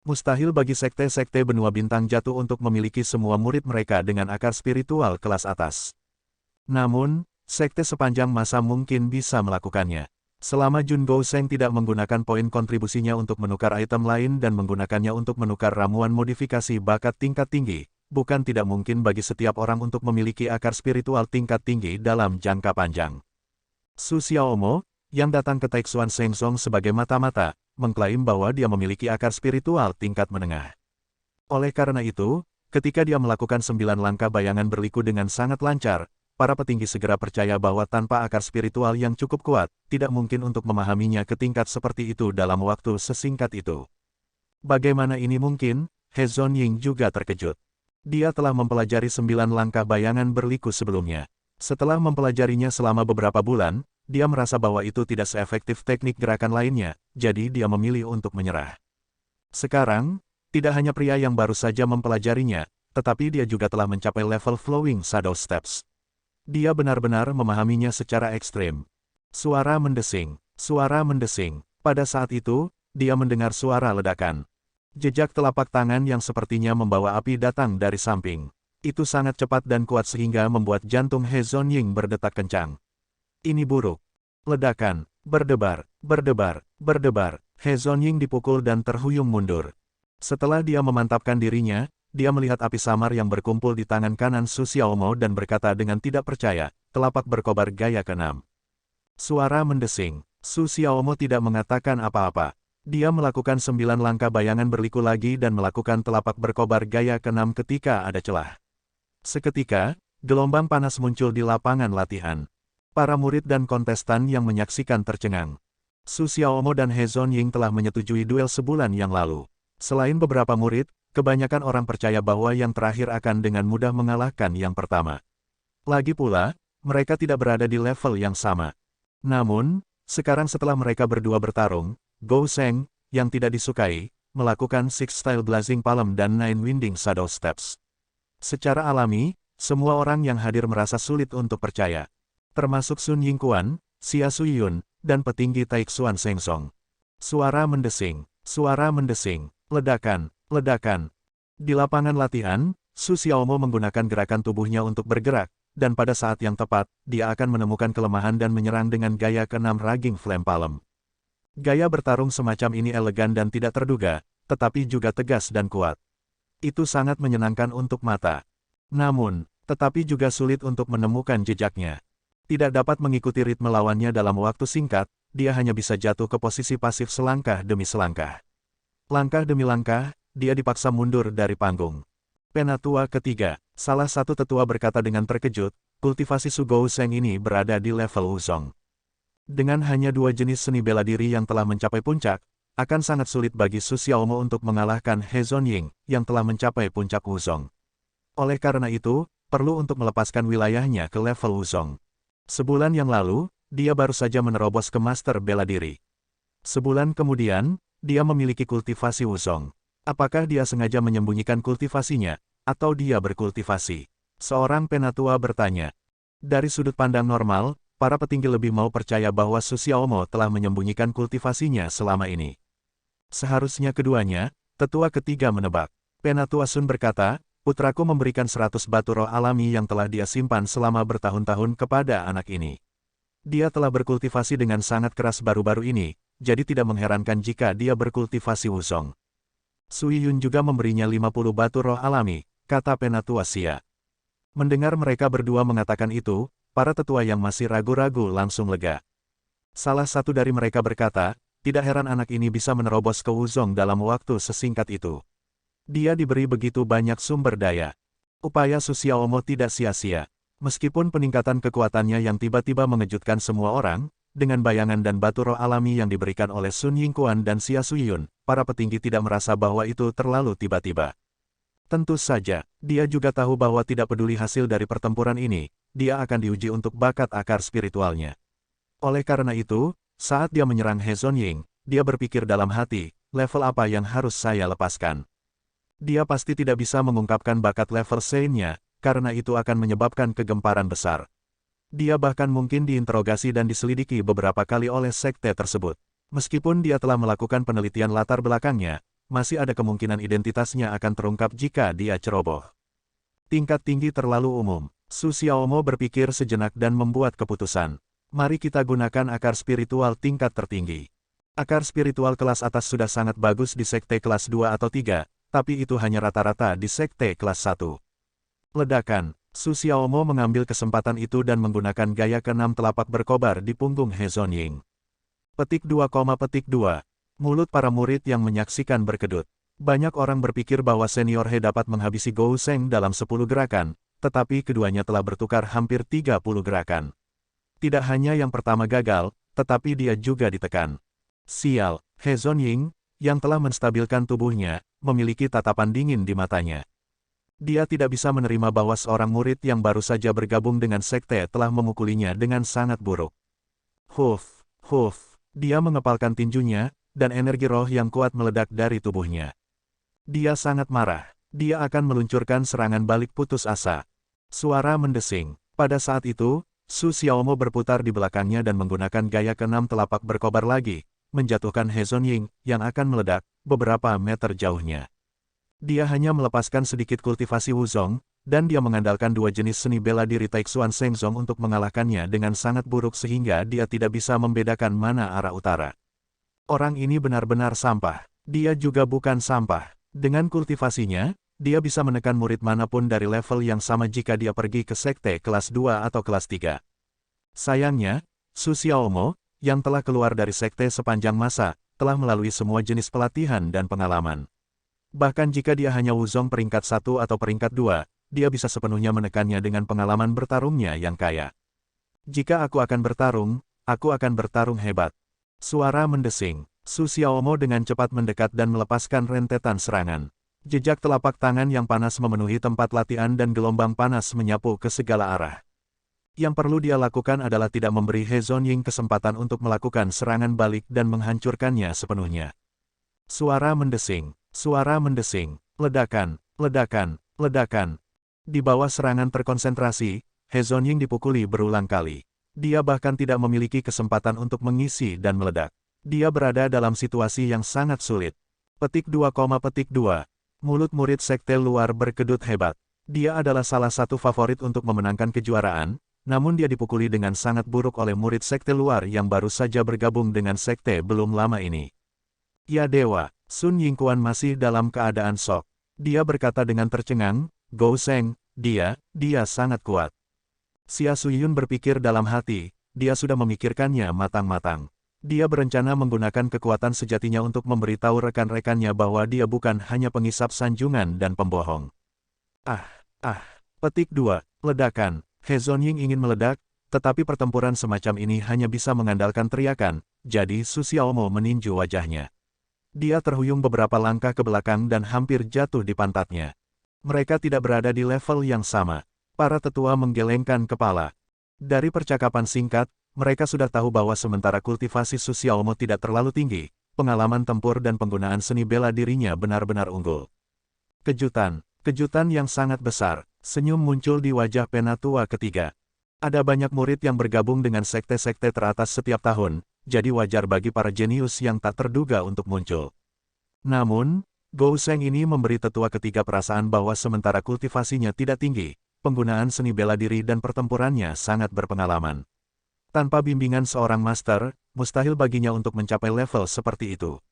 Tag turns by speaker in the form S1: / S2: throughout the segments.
S1: Mustahil bagi sekte-sekte benua bintang jatuh untuk memiliki semua murid mereka dengan akar spiritual kelas atas. Namun, sekte sepanjang masa mungkin bisa melakukannya. Selama Jun Gouseng tidak menggunakan poin kontribusinya untuk menukar item lain dan menggunakannya untuk menukar ramuan modifikasi bakat tingkat tinggi, bukan tidak mungkin bagi setiap orang untuk memiliki akar spiritual tingkat tinggi dalam jangka panjang. Su Xiaomo, yang datang ke Taixuan Shengsong sebagai mata-mata, mengklaim bahwa dia memiliki akar spiritual tingkat menengah. Oleh karena itu, ketika dia melakukan 9 langkah bayangan berliku dengan sangat lancar, para petinggi segera percaya bahwa tanpa akar spiritual yang cukup kuat, tidak mungkin untuk memahaminya ke tingkat seperti itu dalam waktu sesingkat itu. Bagaimana ini mungkin? He Zonying juga terkejut. Dia telah mempelajari 9 langkah bayangan berliku sebelumnya. Setelah mempelajarinya selama beberapa bulan, dia merasa bahwa itu tidak seefektif teknik gerakan lainnya, jadi dia memilih untuk menyerah. Sekarang, tidak hanya pria yang baru saja mempelajarinya, tetapi dia juga telah mencapai level Flowing Shadow Steps. Dia benar-benar memahaminya secara ekstrim. Suara mendesing, suara mendesing. Pada saat itu, dia mendengar suara ledakan. Jejak telapak tangan yang sepertinya membawa api datang dari samping. Itu sangat cepat dan kuat sehingga membuat jantung He Zonying berdetak kencang. Ini buruk. Ledakan, berdebar, berdebar, berdebar. He Zonying dipukul dan terhuyung mundur. Setelah dia memantapkan dirinya, dia melihat api samar yang berkumpul di tangan kanan Su Xiaomo dan berkata dengan tidak percaya, telapak berkobar gaya ke-6. Suara mendesing. Su Xiaomo tidak mengatakan apa-apa. Dia melakukan 9 langkah bayangan berliku lagi dan melakukan telapak berkobar gaya ke-6 ketika ada celah. Seketika, gelombang panas muncul di lapangan latihan. Para murid dan kontestan yang menyaksikan tercengang. Su Xiaomo dan He Zonying telah menyetujui duel sebulan yang lalu. Selain beberapa murid, kebanyakan orang percaya bahwa yang terakhir akan dengan mudah mengalahkan yang pertama. Lagi pula, mereka tidak berada di level yang sama. Namun, sekarang setelah mereka berdua bertarung, Gouseng, yang tidak disukai, melakukan Six Style Blazing Palm dan Nine Winding Shadow Steps. Secara alami, semua orang yang hadir merasa sulit untuk percaya. Termasuk Sun Yingquan, Xia Suyun, dan petinggi Taixuan Shengsong. Suara mendesing, ledakan, ledakan. Di lapangan latihan, Su Xiaomo menggunakan gerakan tubuhnya untuk bergerak, dan pada saat yang tepat, dia akan menemukan kelemahan dan menyerang dengan gaya ke-6 Raging Flame Palm. Gaya bertarung semacam ini elegan dan tidak terduga, tetapi juga tegas dan kuat. Itu sangat menyenangkan untuk mata. Namun, tetapi juga sulit untuk menemukan jejaknya. Tidak dapat mengikuti ritme lawannya dalam waktu singkat, dia hanya bisa jatuh ke posisi pasif selangkah demi selangkah. Langkah demi langkah, dia dipaksa mundur dari panggung. Penatua ketiga, salah satu tetua berkata dengan terkejut, kultivasi Su Gouseng ini berada di level Wuzong. Dengan hanya 2 jenis seni bela diri yang telah mencapai puncak, akan sangat sulit bagi Su Xiaomo untuk mengalahkan He Zonying, yang telah mencapai puncak Wuzong. Oleh karena itu, perlu untuk melepaskan wilayahnya ke level Wuzong. Sebulan yang lalu, dia baru saja menerobos ke Master Bela Diri. Sebulan kemudian, dia memiliki kultivasi Wuzong. Apakah dia sengaja menyembunyikan kultivasinya, atau dia berkultivasi? Seorang penatua bertanya. Dari sudut pandang normal, para petinggi lebih mau percaya bahwa Su Xiaomo telah menyembunyikan kultivasinya selama ini. Seharusnya keduanya, tetua ketiga menebak. Penatua Sun berkata, putraku memberikan 100 batu roh alami yang telah dia simpan selama bertahun-tahun kepada anak ini. Dia telah berkultivasi dengan sangat keras baru-baru ini, jadi tidak mengherankan jika dia berkultivasi Wuzong. Sui Yun juga memberinya 50 batu roh alami, kata penatua Xia. Mendengar mereka berdua mengatakan itu, para tetua yang masih ragu-ragu langsung lega. Salah satu dari mereka berkata, tidak heran anak ini bisa menerobos ke Wuzong dalam waktu sesingkat itu. Dia diberi begitu banyak sumber daya. Upaya Su Xiaomo tidak sia-sia. Meskipun peningkatan kekuatannya yang tiba-tiba mengejutkan semua orang, dengan bayangan dan batu roh alami yang diberikan oleh Sun Yingquan dan Xia Suyun, para petinggi tidak merasa bahwa itu terlalu tiba-tiba. Tentu saja, dia juga tahu bahwa tidak peduli hasil dari pertempuran ini, dia akan diuji untuk bakat akar spiritualnya. Oleh karena itu, saat dia menyerang He Zonying, dia berpikir dalam hati, level apa yang harus saya lepaskan? Dia pasti tidak bisa mengungkapkan bakat level C-nya, karena itu akan menyebabkan kegemparan besar. Dia bahkan mungkin diinterogasi dan diselidiki beberapa kali oleh sekte tersebut. Meskipun dia telah melakukan penelitian latar belakangnya, masih ada kemungkinan identitasnya akan terungkap jika dia ceroboh. Tingkat tinggi terlalu umum. Su Xiaomo berpikir sejenak dan membuat keputusan. Mari kita gunakan akar spiritual tingkat tertinggi. Akar spiritual kelas atas sudah sangat bagus di sekte kelas 2 atau 3, tapi itu hanya rata-rata di sekte kelas 1. Ledakan. Su Xiaomo mengambil kesempatan itu dan menggunakan gaya ke-6 telapak berkobar di punggung He Zonying. Petik 2, petik 2. Mulut para murid yang menyaksikan berkedut. Banyak orang berpikir bahwa senior He dapat menghabisi Gou Sheng dalam 10 gerakan, tetapi keduanya telah bertukar hampir 30 gerakan. Tidak hanya yang pertama gagal, tetapi dia juga ditekan. Sial, He Zonying, yang telah menstabilkan tubuhnya, memiliki tatapan dingin di matanya. Dia tidak bisa menerima bahwa seorang murid yang baru saja bergabung dengan sekte telah memukulinya dengan sangat buruk. Huf, dia mengepalkan tinjunya, dan energi roh yang kuat meledak dari tubuhnya. Dia sangat marah. Dia akan meluncurkan serangan balik putus asa. Suara mendesing. Pada saat itu, Su Xiaomo berputar di belakangnya dan menggunakan gaya ke-6 telapak berkobar lagi, menjatuhkan He Zonying, yang akan meledak, beberapa meter jauhnya. Dia hanya melepaskan sedikit kultivasi Wuzong, dan dia mengandalkan dua jenis seni bela diri Taixuan Shengzong untuk mengalahkannya dengan sangat buruk sehingga dia tidak bisa membedakan mana arah utara. Orang ini benar-benar sampah. Dia juga bukan sampah. Dengan kultivasinya, dia bisa menekan murid manapun dari level yang sama jika dia pergi ke sekte kelas 2 atau kelas 3. Sayangnya, Su Xiaomo, yang telah keluar dari sekte sepanjang masa, telah melalui semua jenis pelatihan dan pengalaman. Bahkan jika dia hanya Wuzong peringkat 1 atau peringkat 2, dia bisa sepenuhnya menekannya dengan pengalaman bertarungnya yang kaya. Jika aku akan bertarung hebat. Suara mendesing. Su Xiaomo dengan cepat mendekat dan melepaskan rentetan serangan. Jejak telapak tangan yang panas memenuhi tempat latihan dan gelombang panas menyapu ke segala arah. Yang perlu dia lakukan adalah tidak memberi He Zonying kesempatan untuk melakukan serangan balik dan menghancurkannya sepenuhnya. Suara mendesing, ledakan. Di bawah serangan terkonsentrasi, He Zonying dipukuli berulang kali. Dia bahkan tidak memiliki kesempatan untuk mengisi dan meledak. Dia berada dalam situasi yang sangat sulit. Petik 2, petik 2. Mulut murid sekte luar berkedut hebat. Dia adalah salah satu favorit untuk memenangkan kejuaraan, namun dia dipukuli dengan sangat buruk oleh murid sekte luar yang baru saja bergabung dengan sekte belum lama ini. Ya dewa, Sun Yingquan masih dalam keadaan shock. Dia berkata dengan tercengang, Gou Sheng, dia sangat kuat. Xia Suyun berpikir dalam hati, dia sudah memikirkannya matang-matang. Dia berencana menggunakan kekuatan sejatinya untuk memberitahu rekan-rekannya bahwa dia bukan hanya pengisap sanjungan dan pembohong. Petik 2, ledakan. He Zonying ingin meledak, tetapi pertempuran semacam ini hanya bisa mengandalkan teriakan, jadi Su Xiaomo meninju wajahnya. Dia terhuyung beberapa langkah ke belakang dan hampir jatuh di pantatnya. Mereka tidak berada di level yang sama. Para tetua menggelengkan kepala. Dari percakapan singkat, mereka sudah tahu bahwa sementara kultivasi Su Xiaomo tidak terlalu tinggi, pengalaman tempur dan penggunaan seni bela dirinya benar-benar unggul. Kejutan yang sangat besar, senyum muncul di wajah penatua ketiga. Ada banyak murid yang bergabung dengan sekte-sekte teratas setiap tahun, jadi wajar bagi para jenius yang tak terduga untuk muncul. Namun, Gou Sheng ini memberi tetua ketiga perasaan bahwa sementara kultivasinya tidak tinggi, penggunaan seni bela diri dan pertempurannya sangat berpengalaman. Tanpa bimbingan seorang master, mustahil baginya untuk mencapai level seperti itu.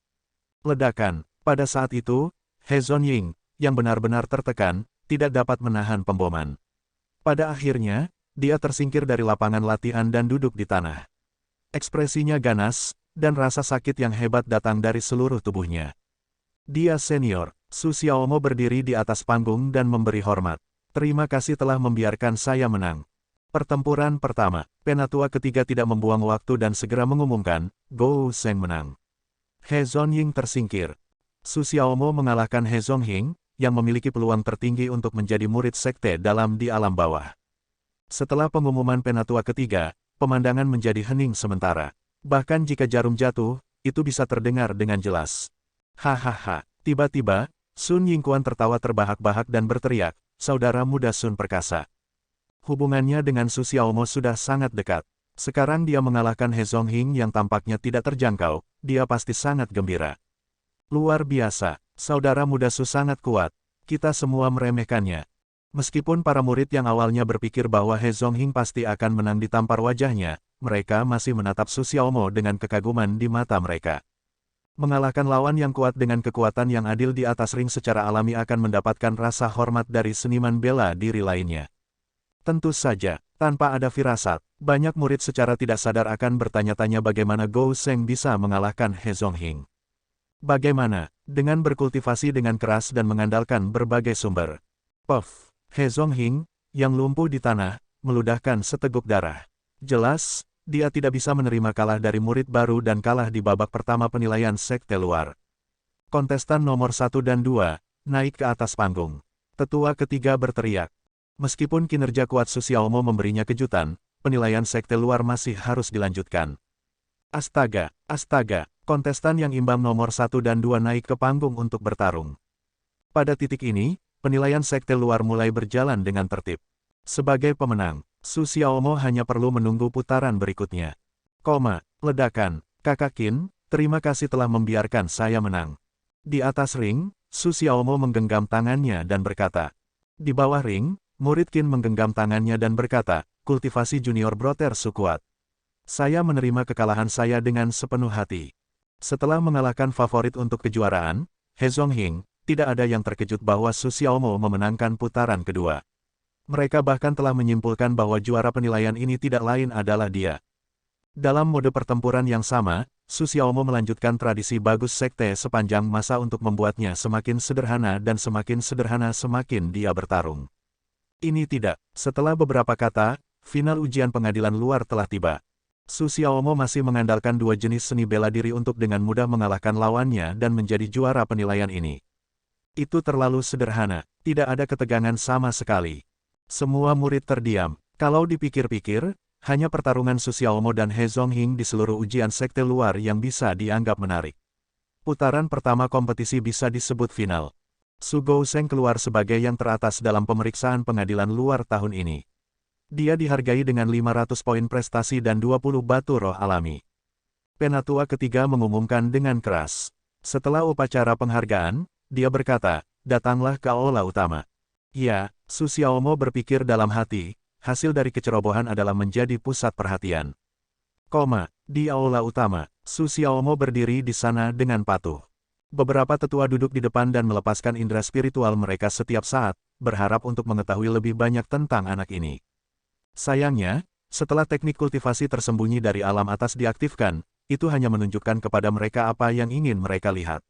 S1: Ledakan. Pada saat itu, He Zonying, yang benar-benar tertekan, tidak dapat menahan pemboman. Pada akhirnya, dia tersingkir dari lapangan latihan dan duduk di tanah. Ekspresinya ganas, dan rasa sakit yang hebat datang dari seluruh tubuhnya. Dia senior. Su Xiaomo berdiri di atas panggung dan memberi hormat. Terima kasih telah membiarkan saya menang. Pertempuran pertama, penatua ketiga tidak membuang waktu dan segera mengumumkan, Gou Sheng menang. He Zonying tersingkir. Su Xiaomo mengalahkan He Zonying, yang memiliki peluang tertinggi untuk menjadi murid sekte dalam di alam bawah. Setelah pengumuman penatua ketiga, pemandangan menjadi hening sementara. Bahkan jika jarum jatuh, itu bisa terdengar dengan jelas. Hahaha, tiba-tiba, Sun Yingquan tertawa terbahak-bahak dan berteriak, saudara muda Sun Perkasa. Hubungannya dengan Su Xiaomo sudah sangat dekat. Sekarang dia mengalahkan He Zonying yang tampaknya tidak terjangkau, dia pasti sangat gembira. Luar biasa, Saudara muda Su sangat kuat. Kita semua meremehkannya. Meskipun para murid yang awalnya berpikir bahwa He Zonghing pasti akan menang ditampar wajahnya, mereka masih menatap Su Xiaomo dengan kekaguman di mata mereka. Mengalahkan lawan yang kuat dengan kekuatan yang adil di atas ring secara alami akan mendapatkan rasa hormat dari seniman bela diri lainnya. Tentu saja, tanpa ada firasat, banyak murid secara tidak sadar akan bertanya-tanya bagaimana Gou Sheng bisa mengalahkan He Zonghing. Bagaimana, dengan berkultivasi dengan keras dan mengandalkan berbagai sumber. Puff, He Zonghing, yang lumpuh di tanah, meludahkan seteguk darah. Jelas, dia tidak bisa menerima kalah dari murid baru dan kalah di babak pertama penilaian sekte luar. Kontestan nomor 1 dan 2, naik ke atas panggung. Tetua ketiga berteriak. Meskipun kinerja kuat Su Xiaomo memberinya kejutan, penilaian sekte luar masih harus dilanjutkan. Astaga, astaga, kontestan yang imbang nomor 1 dan 2 naik ke panggung untuk bertarung. Pada titik ini, penilaian sekte luar mulai berjalan dengan tertib. Sebagai pemenang, Su Xiaomo hanya perlu menunggu putaran berikutnya. Ledakan, Kakak Qin, terima kasih telah membiarkan saya menang. Di atas ring, Su Xiaomo menggenggam tangannya dan berkata. Di bawah ring, murid Qin menggenggam tangannya dan berkata, kultivasi junior Brother Su kuat. Saya menerima kekalahan saya dengan sepenuh hati. Setelah mengalahkan favorit untuk kejuaraan, He Zonghing, tidak ada yang terkejut bahwa Su Xiaomo memenangkan putaran kedua. Mereka bahkan telah menyimpulkan bahwa juara penilaian ini tidak lain adalah dia. Dalam mode pertempuran yang sama, Su Xiaomo melanjutkan tradisi bagus sekte sepanjang masa untuk membuatnya semakin sederhana dan semakin sederhana semakin dia bertarung. Ini tidak, setelah beberapa kata, final ujian pengadilan luar telah tiba. Su Xiaomo masih mengandalkan dua jenis seni bela diri untuk dengan mudah mengalahkan lawannya dan menjadi juara penilaian ini. Itu terlalu sederhana, tidak ada ketegangan sama sekali. Semua murid terdiam. Kalau dipikir-pikir, hanya pertarungan Su Xiaomo dan He Zonghing di seluruh ujian sekte luar yang bisa dianggap menarik. Putaran pertama kompetisi bisa disebut final. Su Gousheng keluar sebagai yang teratas dalam pemeriksaan pengadilan luar tahun ini. Dia dihargai dengan 500 poin prestasi dan 20 batu roh alami. Penatua ketiga mengumumkan dengan keras. Setelah upacara penghargaan, dia berkata, datanglah ke aula utama. Ya, Su Xiaomo berpikir dalam hati, hasil dari kecerobohan adalah menjadi pusat perhatian. Di aula utama, Su Xiaomo berdiri di sana dengan patuh. Beberapa tetua duduk di depan dan melepaskan indera spiritual mereka setiap saat, berharap untuk mengetahui lebih banyak tentang anak ini. Sayangnya, setelah teknik kultivasi tersembunyi dari alam atas diaktifkan, itu hanya menunjukkan kepada mereka apa yang ingin mereka lihat.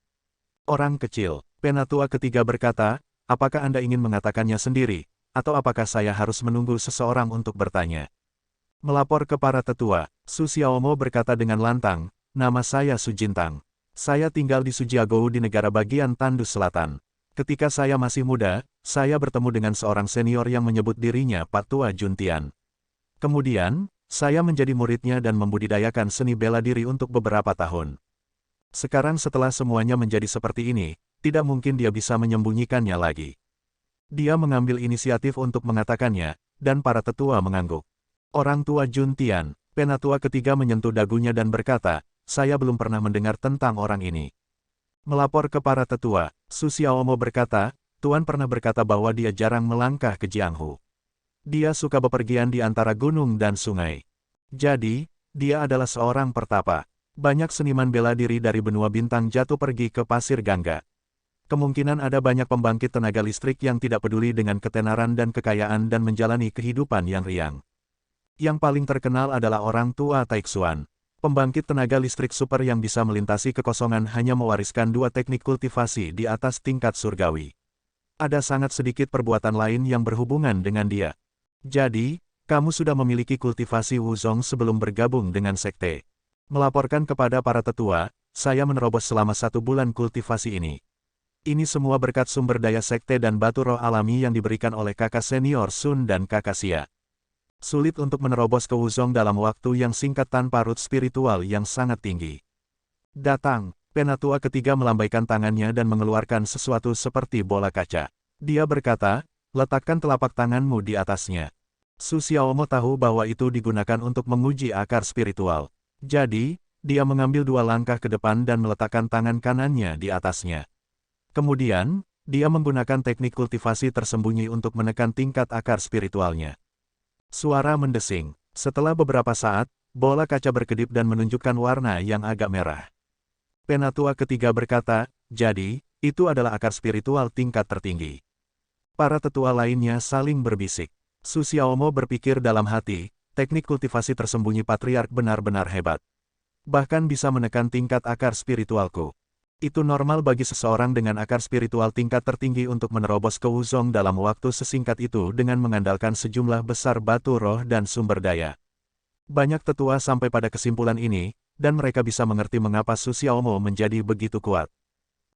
S1: Orang kecil, penatua ketiga berkata, apakah Anda ingin mengatakannya sendiri, atau apakah saya harus menunggu seseorang untuk bertanya? Melapor ke para tetua, Su Xiaomo berkata dengan lantang, nama saya Su Jintang. Saya tinggal di Sujiagou di negara bagian Tandus Selatan. Ketika saya masih muda, saya bertemu dengan seorang senior yang menyebut dirinya Pak Tua Juntian. Kemudian, saya menjadi muridnya dan membudidayakan seni bela diri untuk beberapa tahun. Sekarang setelah semuanya menjadi seperti ini, tidak mungkin dia bisa menyembunyikannya lagi. Dia mengambil inisiatif untuk mengatakannya, dan para tetua mengangguk. Orang tua Juntian, penatua ketiga menyentuh dagunya dan berkata, saya belum pernah mendengar tentang orang ini. Melapor ke para tetua, Su Xiaomo berkata, Tuan pernah berkata bahwa dia jarang melangkah ke Jianghu. Dia suka bepergian di antara gunung dan sungai. Jadi, dia adalah seorang pertapa. Banyak seniman bela diri dari benua bintang jatuh pergi ke pasir Gangga. Kemungkinan ada banyak pembangkit tenaga listrik yang tidak peduli dengan ketenaran dan kekayaan dan menjalani kehidupan yang riang. Yang paling terkenal adalah orang tua Taixuan. Pembangkit tenaga listrik super yang bisa melintasi kekosongan hanya mewariskan dua teknik kultivasi di atas tingkat surgawi. Ada sangat sedikit perbuatan lain yang berhubungan dengan dia. Jadi, kamu sudah memiliki kultivasi Wuzong sebelum bergabung dengan sekte. Melaporkan kepada para tetua, saya menerobos selama 1 bulan kultivasi ini. Ini semua berkat sumber daya sekte dan batu roh alami yang diberikan oleh kakak senior Sun dan kakak Xia. Sulit untuk menerobos ke Wuzong dalam waktu yang singkat tanpa root spiritual yang sangat tinggi. Datang, penatua ketiga melambaikan tangannya dan mengeluarkan sesuatu seperti bola kaca. Dia berkata, letakkan telapak tanganmu di atasnya. Su Xiaomo tahu bahwa itu digunakan untuk menguji akar spiritual. Jadi, dia mengambil 2 langkah ke depan dan meletakkan tangan kanannya di atasnya. Kemudian, dia menggunakan teknik kultivasi tersembunyi untuk menekan tingkat akar spiritualnya. Suara mendesing. Setelah beberapa saat, bola kaca berkedip dan menunjukkan warna yang agak merah. Penatua ketiga berkata, jadi, itu adalah akar spiritual tingkat tertinggi. Para tetua lainnya saling berbisik. Su Xiaomo berpikir dalam hati, teknik kultivasi tersembunyi patriark benar-benar hebat. Bahkan bisa menekan tingkat akar spiritualku. Itu normal bagi seseorang dengan akar spiritual tingkat tertinggi untuk menerobos ke Wuzong dalam waktu sesingkat itu dengan mengandalkan sejumlah besar batu roh dan sumber daya. Banyak tetua sampai pada kesimpulan ini, dan mereka bisa mengerti mengapa Su Xiaomo menjadi begitu kuat.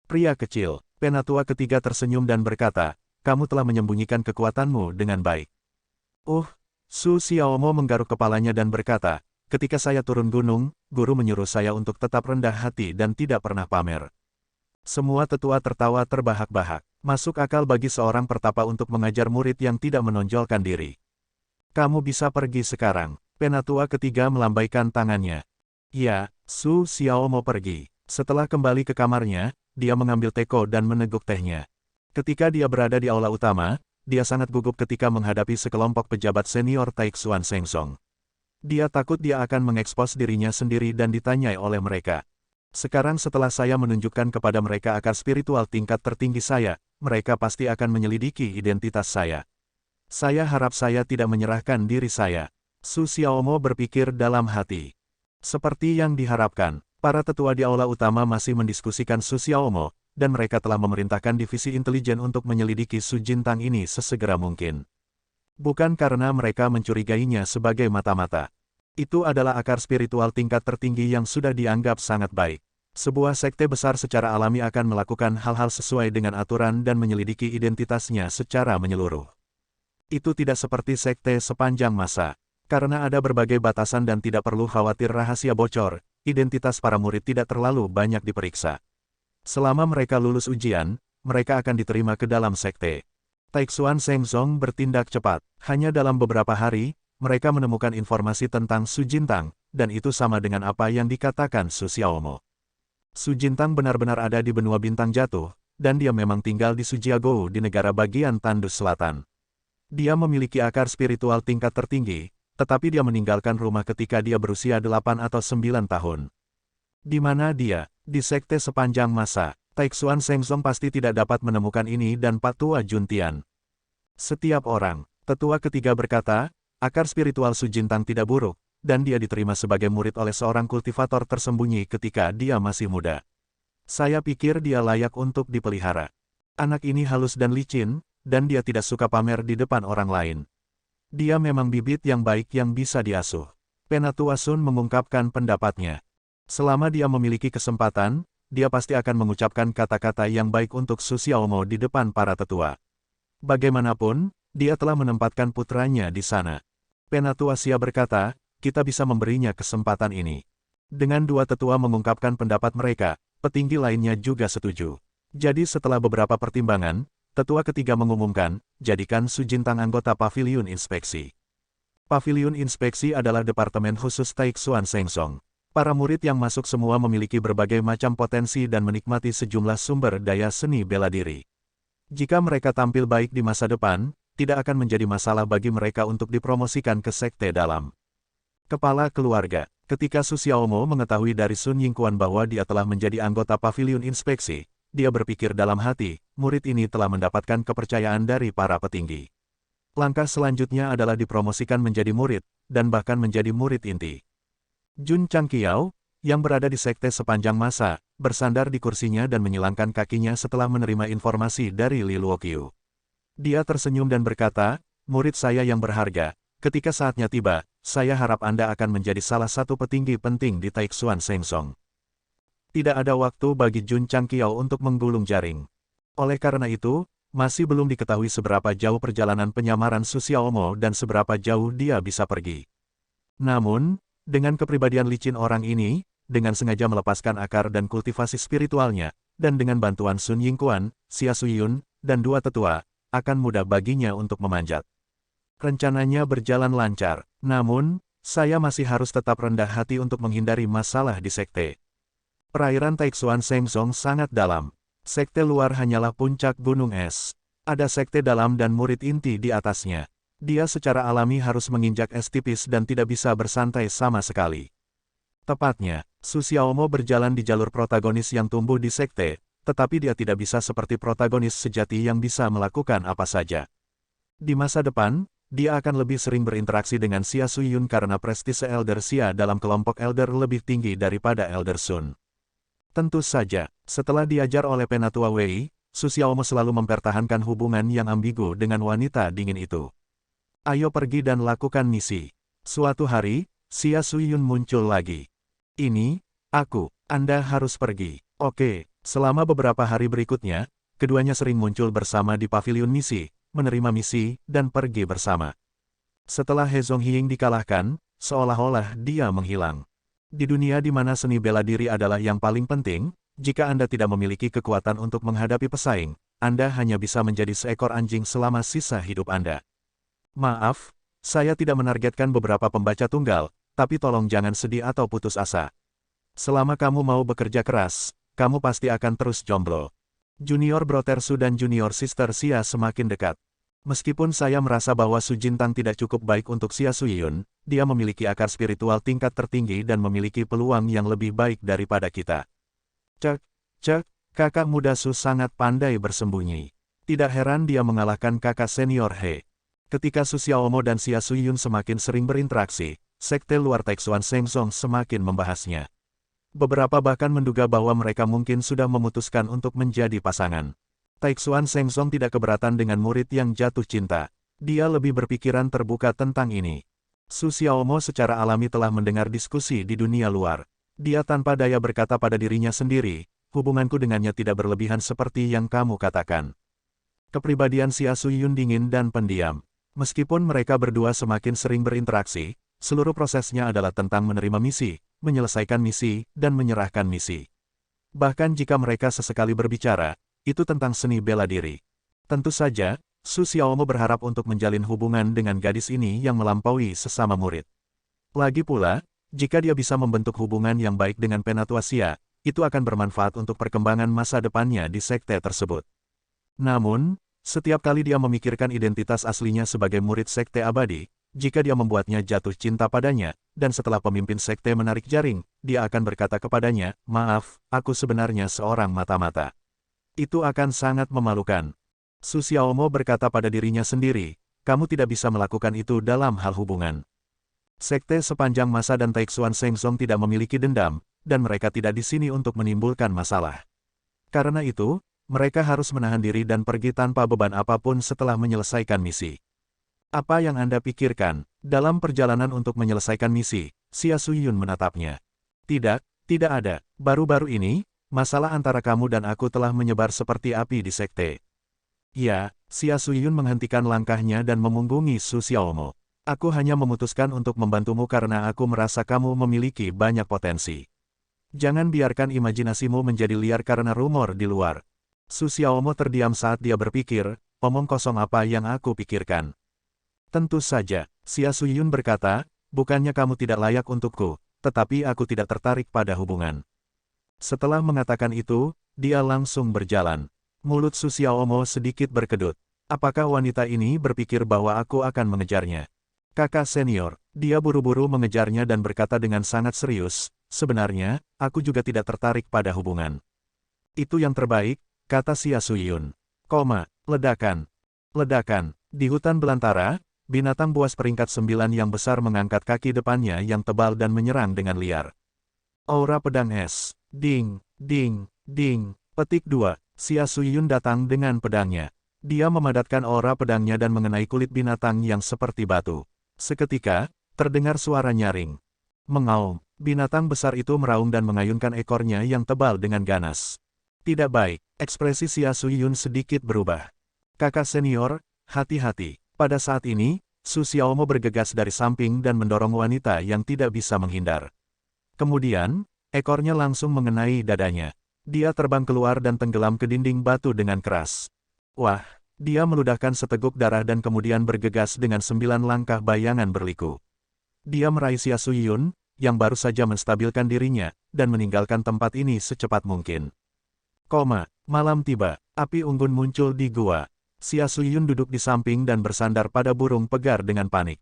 S1: Pria kecil, penatua ketiga tersenyum dan berkata, kamu telah menyembunyikan kekuatanmu dengan baik. Su Xiaomo menggaruk kepalanya dan berkata, ketika saya turun gunung, guru menyuruh saya untuk tetap rendah hati dan tidak pernah pamer. Semua tetua tertawa terbahak-bahak. Masuk akal bagi seorang pertapa untuk mengajar murid yang tidak menonjolkan diri. Kamu bisa pergi sekarang. Penatua ketiga melambaikan tangannya. Ya, Su Xiaomo pergi. Setelah kembali ke kamarnya, dia mengambil teko dan meneguk tehnya. Ketika dia berada di aula utama, dia sangat gugup ketika menghadapi sekelompok pejabat senior Taixuan Shengsong. Dia takut dia akan mengekspos dirinya sendiri dan ditanyai oleh mereka. Sekarang setelah saya menunjukkan kepada mereka akar spiritual tingkat tertinggi saya, mereka pasti akan menyelidiki identitas saya. Saya harap saya tidak menyerahkan diri saya. Su Xiaomo berpikir dalam hati. Seperti yang diharapkan, para tetua di aula utama masih mendiskusikan Su Xiaomo, dan mereka telah memerintahkan divisi intelijen untuk menyelidiki Su Jintang ini sesegera mungkin. Bukan karena mereka mencurigainya sebagai mata-mata. Itu adalah akar spiritual tingkat tertinggi yang sudah dianggap sangat baik. Sebuah sekte besar secara alami akan melakukan hal-hal sesuai dengan aturan dan menyelidiki identitasnya secara menyeluruh. Itu tidak seperti sekte sepanjang masa. Karena ada berbagai batasan dan tidak perlu khawatir rahasia bocor, identitas para murid tidak terlalu banyak diperiksa. Selama mereka lulus ujian, mereka akan diterima ke dalam sekte. Taixuan Shengsong bertindak cepat. Hanya dalam beberapa hari, mereka menemukan informasi tentang Su Jintang, dan itu sama dengan apa yang dikatakan Su Xiaomo. Su Jintang benar-benar ada di benua bintang jatuh, dan dia memang tinggal di Sujiagou di negara bagian Tandus Selatan. Dia memiliki akar spiritual tingkat tertinggi, tetapi dia meninggalkan rumah ketika dia berusia 8 atau 9 tahun. Di mana dia? Di sekte sepanjang masa. Taixuan Shengsong pasti tidak dapat menemukan ini dan Patua Juntian. Setiap orang, tetua ketiga berkata, akar spiritual Su Jintang tidak buruk, dan dia diterima sebagai murid oleh seorang kultivator tersembunyi ketika dia masih muda. Saya pikir dia layak untuk dipelihara. Anak ini halus dan licin, dan dia tidak suka pamer di depan orang lain. Dia memang bibit yang baik yang bisa diasuh. Penatua Sun mengungkapkan pendapatnya. Selama dia memiliki kesempatan, dia pasti akan mengucapkan kata-kata yang baik untuk Su Xiaomo di depan para tetua. Bagaimanapun, dia telah menempatkan putranya di sana. Penatua Xia berkata, kita bisa memberinya kesempatan ini. Dengan dua tetua mengungkapkan pendapat mereka, petinggi lainnya juga setuju. Jadi setelah beberapa pertimbangan, tetua ketiga mengumumkan, jadikan Su Jintang anggota Paviliun Inspeksi. Paviliun Inspeksi adalah departemen khusus Taixuan Shengsong. Para murid yang masuk semua memiliki berbagai macam potensi dan menikmati sejumlah sumber daya seni bela diri. Jika mereka tampil baik di masa depan, tidak akan menjadi masalah bagi mereka untuk dipromosikan ke sekte dalam. Kepala keluarga, ketika Su Xiaomo mengetahui dari Sun Yingquan bahwa dia telah menjadi anggota Paviliun Inspeksi, dia berpikir dalam hati, murid ini telah mendapatkan kepercayaan dari para petinggi. Langkah selanjutnya adalah dipromosikan menjadi murid, dan bahkan menjadi murid inti. Jun Changqiao, yang berada di sekte sepanjang masa, bersandar di kursinya dan menyilangkan kakinya setelah menerima informasi dari Li Luoqiu. Dia tersenyum dan berkata, murid saya yang berharga, ketika saatnya tiba, saya harap Anda akan menjadi salah satu petinggi penting di Taixuan Shengsong. Tidak ada waktu bagi Jun Changqiao untuk menggulung jaring. Oleh karena itu, masih belum diketahui seberapa jauh perjalanan penyamaran Su Xiaomo dan seberapa jauh dia bisa pergi. Namun, dengan kepribadian licin orang ini, dengan sengaja melepaskan akar dan kultivasi spiritualnya, dan dengan bantuan Sun Yingquan, Xia Suyun, dan dua tetua, akan mudah baginya untuk memanjat. Rencananya berjalan lancar, namun, saya masih harus tetap rendah hati untuk menghindari masalah di sekte. Perairan Taixuan Shengsong sangat dalam. Sekte luar hanyalah puncak gunung es. Ada sekte dalam dan murid inti di atasnya. Dia secara alami harus menginjak es tipis dan tidak bisa bersantai sama sekali. Tepatnya, Su Xiaomo berjalan di jalur protagonis yang tumbuh di sekte, tetapi dia tidak bisa seperti protagonis sejati yang bisa melakukan apa saja. Di masa depan, dia akan lebih sering berinteraksi dengan Xia Suyun karena prestise Elder Xia dalam kelompok Elder lebih tinggi daripada Elder Sun. Tentu saja, setelah diajar oleh Penatua Wei, Su Xiaomo selalu mempertahankan hubungan yang ambigu dengan wanita dingin itu. Ayo pergi dan lakukan misi. Suatu hari, Xia Suyun muncul lagi. Ini, Anda harus pergi. Oke, selama beberapa hari berikutnya, keduanya sering muncul bersama di pavilion misi, menerima misi, dan pergi bersama. Setelah He Zongying dikalahkan, seolah-olah dia menghilang. Di dunia di mana seni bela diri adalah yang paling penting, jika Anda tidak memiliki kekuatan untuk menghadapi pesaing, Anda hanya bisa menjadi seekor anjing selama sisa hidup Anda. Maaf, saya tidak menargetkan beberapa pembaca tunggal, tapi tolong jangan sedih atau putus asa. Selama kamu mau bekerja keras, kamu pasti akan terus jomblo. Junior Brother Su dan Junior Sister Xia semakin dekat. Meskipun saya merasa bahwa Su Jintang tidak cukup baik untuk Xia Suyun, dia memiliki akar spiritual tingkat tertinggi dan memiliki peluang yang lebih baik daripada kita. Cek, kakak muda Su sangat pandai bersembunyi. Tidak heran dia mengalahkan kakak senior He. Ketika Su Xiaomo dan Xia Suyun semakin sering berinteraksi, sekte luar Taixuan Shengzong semakin membahasnya. Beberapa bahkan menduga bahwa mereka mungkin sudah memutuskan untuk menjadi pasangan. Taixuan Shengzong tidak keberatan dengan murid yang jatuh cinta. Dia lebih berpikiran terbuka tentang ini. Su Xiaomo secara alami telah mendengar diskusi di dunia luar. Dia tanpa daya berkata pada dirinya sendiri, hubunganku dengannya tidak berlebihan seperti yang kamu katakan. Kepribadian Xia Suyun dingin dan pendiam. Meskipun mereka berdua semakin sering berinteraksi, seluruh prosesnya adalah tentang menerima misi, menyelesaikan misi, dan menyerahkan misi. Bahkan jika mereka sesekali berbicara, itu tentang seni bela diri. Tentu saja, Su Xiaomo berharap untuk menjalin hubungan dengan gadis ini yang melampaui sesama murid. Lagi pula, jika dia bisa membentuk hubungan yang baik dengan Penatua Xia, itu akan bermanfaat untuk perkembangan masa depannya di sekte tersebut. Namun, setiap kali dia memikirkan identitas aslinya sebagai murid sekte abadi, jika dia membuatnya jatuh cinta padanya, dan setelah pemimpin sekte menarik jaring, dia akan berkata kepadanya, "Maaf, aku sebenarnya seorang mata-mata." Itu akan sangat memalukan. Su Xiaomo berkata pada dirinya sendiri, kamu tidak bisa melakukan itu dalam hal hubungan. Sekte sepanjang masa dan Taixuan Shengzong tidak memiliki dendam, dan mereka tidak di sini untuk menimbulkan masalah. Karena itu, mereka harus menahan diri dan pergi tanpa beban apapun setelah menyelesaikan misi. Apa yang Anda pikirkan? Dalam perjalanan untuk menyelesaikan misi, Xia Suyun menatapnya. Tidak ada. Baru-baru ini, masalah antara kamu dan aku telah menyebar seperti api di sekte. Ya, Xia Suyun menghentikan langkahnya dan memunggungi Su Xiaomo. Aku hanya memutuskan untuk membantumu karena aku merasa kamu memiliki banyak potensi. Jangan biarkan imajinasimu menjadi liar karena rumor di luar. Su Xiaomo terdiam saat dia berpikir, omong kosong apa yang aku pikirkan. Tentu saja, Xia Suyun berkata, bukannya kamu tidak layak untukku, tetapi aku tidak tertarik pada hubungan. Setelah mengatakan itu, dia langsung berjalan. Mulut Su Xiaomo sedikit berkedut. Apakah wanita ini berpikir bahwa aku akan mengejarnya? Kakak senior, dia buru-buru mengejarnya dan berkata dengan sangat serius, sebenarnya, aku juga tidak tertarik pada hubungan. Itu yang terbaik, kata Xia Suyun. Ledakan. Di hutan belantara, binatang buas peringkat 9 yang besar mengangkat kaki depannya yang tebal dan menyerang dengan liar. Aura pedang es. Ding. Petik 2. Xia Suyun datang dengan pedangnya. Dia memadatkan aura pedangnya dan mengenai kulit binatang yang seperti batu. Seketika, terdengar suara nyaring. Mengaum. Binatang besar itu meraung dan mengayunkan ekornya yang tebal dengan ganas. Tidak baik, ekspresi Xia Suyun sedikit berubah. Kakak senior, hati-hati. Pada saat ini, Su Xiaomo bergegas dari samping dan mendorong wanita yang tidak bisa menghindar. Kemudian, ekornya langsung mengenai dadanya. Dia terbang keluar dan tenggelam ke dinding batu dengan keras. Wah, dia meludahkan seteguk darah dan kemudian bergegas dengan 9 langkah bayangan berliku. Dia meraih Xia Suyun, yang baru saja menstabilkan dirinya, dan meninggalkan tempat ini secepat mungkin. Malam tiba, api unggun muncul di gua. Xia Suyun duduk di samping dan bersandar pada burung pegar dengan panik.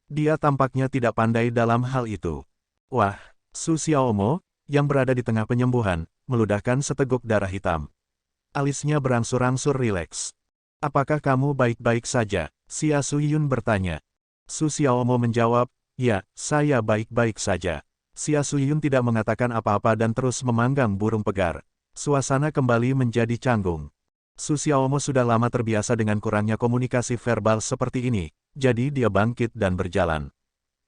S1: Dia tampaknya tidak pandai dalam hal itu. Wah, Su Xiaomo, yang berada di tengah penyembuhan, meludahkan seteguk darah hitam. Alisnya berangsur-angsur rileks. Apakah kamu baik-baik saja? Xia Suyun bertanya. Su Xiaomo menjawab, ya, saya baik-baik saja. Xia Suyun tidak mengatakan apa-apa dan terus memanggang burung pegar. Suasana kembali menjadi canggung. Su Xiaomo sudah lama terbiasa dengan kurangnya komunikasi verbal seperti ini, jadi dia bangkit dan berjalan.